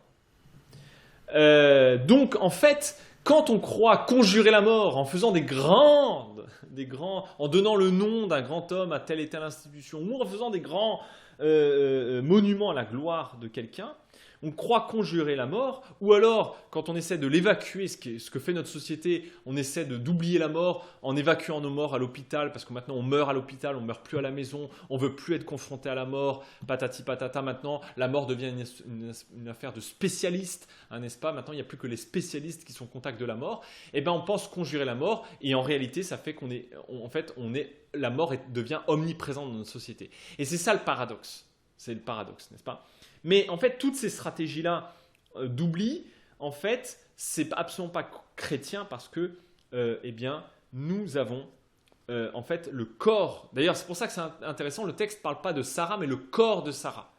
Donc, en fait, quand on croit conjurer la mort en faisant en donnant le nom d'un grand homme à telle et telle institution, ou en faisant des grands monuments à la gloire de quelqu'un, on croit conjurer la mort, ou alors, quand on essaie de l'évacuer, ce que fait notre société, on essaie d'oublier la mort en évacuant nos morts à l'hôpital, parce que maintenant on meurt à l'hôpital, on ne meurt plus à la maison, on ne veut plus être confronté à la mort, patati patata, maintenant la mort devient une affaire de spécialistes, hein, n'est-ce pas? Maintenant il n'y a plus que les spécialistes qui sont au contact de la mort, et bien on pense conjurer la mort, et en réalité ça fait la mort devient omniprésente dans notre société. Et c'est ça le paradoxe, n'est-ce pas? Mais en fait, toutes ces stratégies-là d'oubli, en fait, c'est absolument pas chrétien parce que, eh bien, nous avons en fait le corps. D'ailleurs, c'est pour ça que c'est intéressant. Le texte ne parle pas de Sarah, mais le corps de Sarah.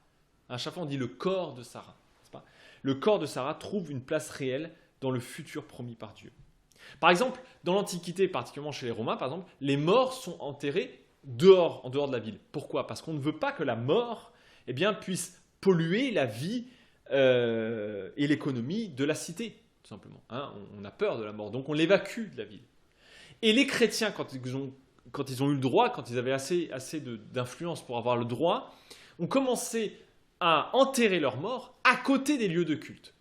À chaque fois, on dit le corps de Sarah. N'est-ce pas? Le corps de Sarah trouve une place réelle dans le futur promis par Dieu. Par exemple, dans l'Antiquité, particulièrement chez les Romains, par exemple, les morts sont enterrés en dehors de la ville. Pourquoi? Parce qu'on ne veut pas que la mort, eh bien, puisse polluer la vie et l'économie de la cité, tout simplement. Hein, on a peur de la mort, donc on l'évacue de la ville. Et les chrétiens, quand ils ont eu le droit, quand ils avaient assez d'influence pour avoir le droit, ont commencé à enterrer leurs morts à côté des lieux de culte.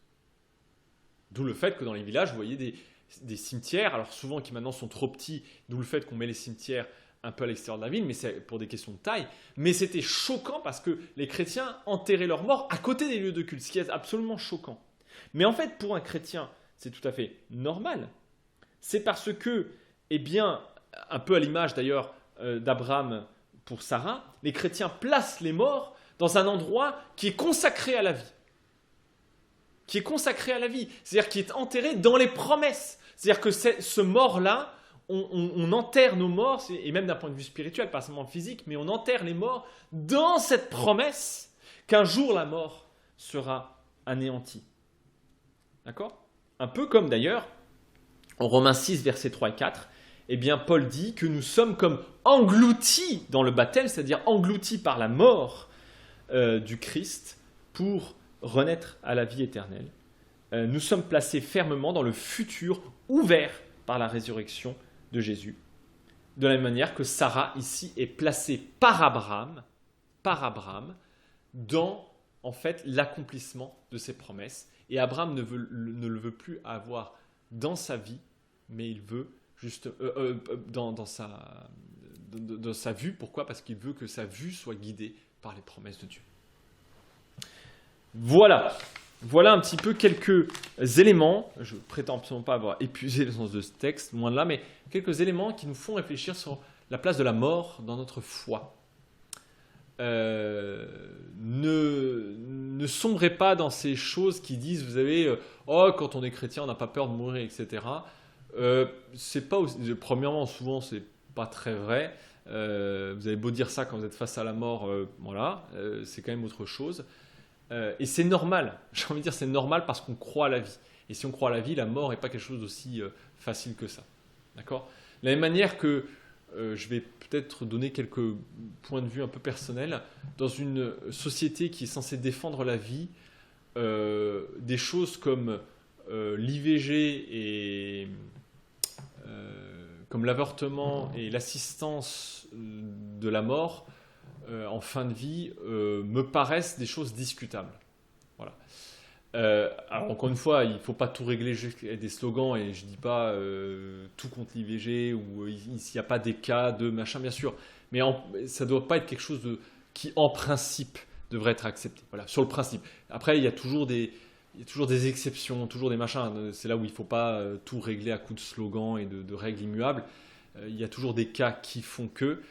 D'où le fait que dans les villages, vous voyez des cimetières, alors souvent qui maintenant sont trop petits, d'où le fait qu'on met les cimetières un peu à l'extérieur de la ville, mais c'est pour des questions de taille. Mais c'était choquant parce que les chrétiens enterraient leurs morts à côté des lieux de culte, ce qui est absolument choquant. Mais en fait, pour un chrétien, c'est tout à fait normal. C'est parce que, eh bien, un peu à l'image d'ailleurs d'Abraham pour Sarah, les chrétiens placent les morts dans un endroit qui est consacré à la vie. Qui est consacré à la vie, c'est-à-dire qui est enterré dans les promesses. C'est-à-dire que ce mort-là, on enterre nos morts, et même d'un point de vue spirituel, pas seulement physique, mais on enterre les morts dans cette promesse qu'un jour la mort sera anéantie. D'accord? Un peu comme d'ailleurs, en Romains 6, versets 3 et 4, eh bien Paul dit que nous sommes comme engloutis dans le baptême, c'est-à-dire engloutis par la mort du Christ pour renaître à la vie éternelle. Nous sommes placés fermement dans le futur ouvert par la résurrection de Jésus, de la même manière que Sarah ici est placée par Abraham dans en fait l'accomplissement de ses promesses. Et Abraham ne le veut plus avoir dans sa vie, mais il veut juste dans sa vue. Pourquoi? Parce qu'il veut que sa vue soit guidée par les promesses de Dieu. Voilà un petit peu quelques éléments, je prétends absolument pas avoir épuisé le sens de ce texte, loin de là, mais quelques éléments qui nous font réfléchir sur la place de la mort dans notre foi. Ne sombrez pas dans ces choses qui disent, vous savez, quand on est chrétien, on n'a pas peur de mourir, etc. C'est pas aussi, premièrement, souvent, c'est pas très vrai. Vous avez beau dire ça quand vous êtes face à la mort, c'est quand même autre chose. Et c'est normal, j'ai envie de dire c'est normal parce qu'on croit à la vie. Et si on croit à la vie, la mort n'est pas quelque chose d'aussi facile que ça. D'accord? De la même manière que je vais peut-être donner quelques points de vue un peu personnels, dans une société qui est censée défendre la vie, des choses comme l'IVG et comme l'avortement et l'assistance de la mort en fin de vie me paraissent des choses discutables. Voilà. Alors encore une fois, il ne faut pas tout régler avec des slogans et je ne dis pas tout contre l'IVG ou s'il n'y a pas des cas de machin, bien sûr. Mais ça ne doit pas être quelque chose qui, en principe, devrait être accepté. Voilà, sur le principe. Après, il y a toujours des exceptions, toujours des machins. C'est là où il ne faut pas tout régler à coups de slogans et de règles immuables. Il y a toujours des cas qui font que.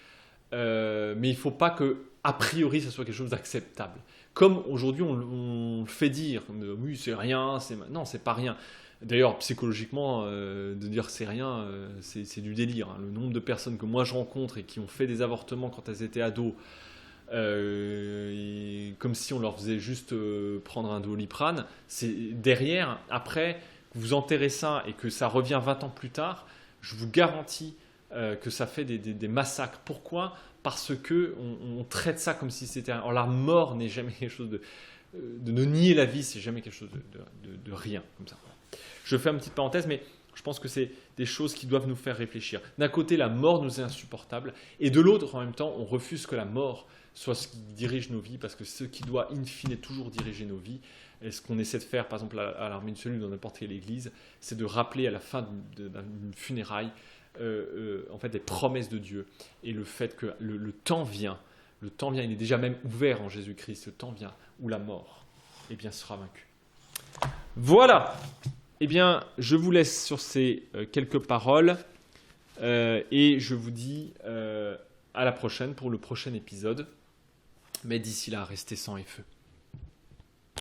Mais il ne faut pas que, a priori, ça soit quelque chose d'acceptable. Comme aujourd'hui, on le fait dire. Oui, c'est rien. Non, c'est pas rien. D'ailleurs, psychologiquement, de dire c'est rien, c'est du délire. Hein. Le nombre de personnes que moi je rencontre et qui ont fait des avortements quand elles étaient ados, comme si on leur faisait juste prendre un Doliprane, c'est derrière, après, que vous enterrez ça et que ça revient 20 ans plus tard, je vous garantis que ça fait des massacres. Pourquoi ? Parce qu'on traite ça comme si c'était... Alors la mort n'est jamais quelque chose de nier la vie, c'est jamais quelque chose de rien, comme ça. Je fais une petite parenthèse, mais je pense que c'est des choses qui doivent nous faire réfléchir. D'un côté, la mort nous est insupportable, et de l'autre, en même temps, on refuse que la mort soit ce qui dirige nos vies, parce que ce qui doit, in fine, toujours diriger nos vies, et ce qu'on essaie de faire, par exemple, à l'Armée de Salut, dans n'importe quelle église, c'est de rappeler à la fin d'une funéraille, en fait, les promesses de Dieu, et le fait que le temps vient, il est déjà même ouvert en Jésus-Christ, le temps vient où la mort, eh bien, sera vaincue. Voilà. Eh bien, je vous laisse sur ces quelques paroles et je vous dis à la prochaine pour le prochain épisode. Mais d'ici là, restez sang et feu.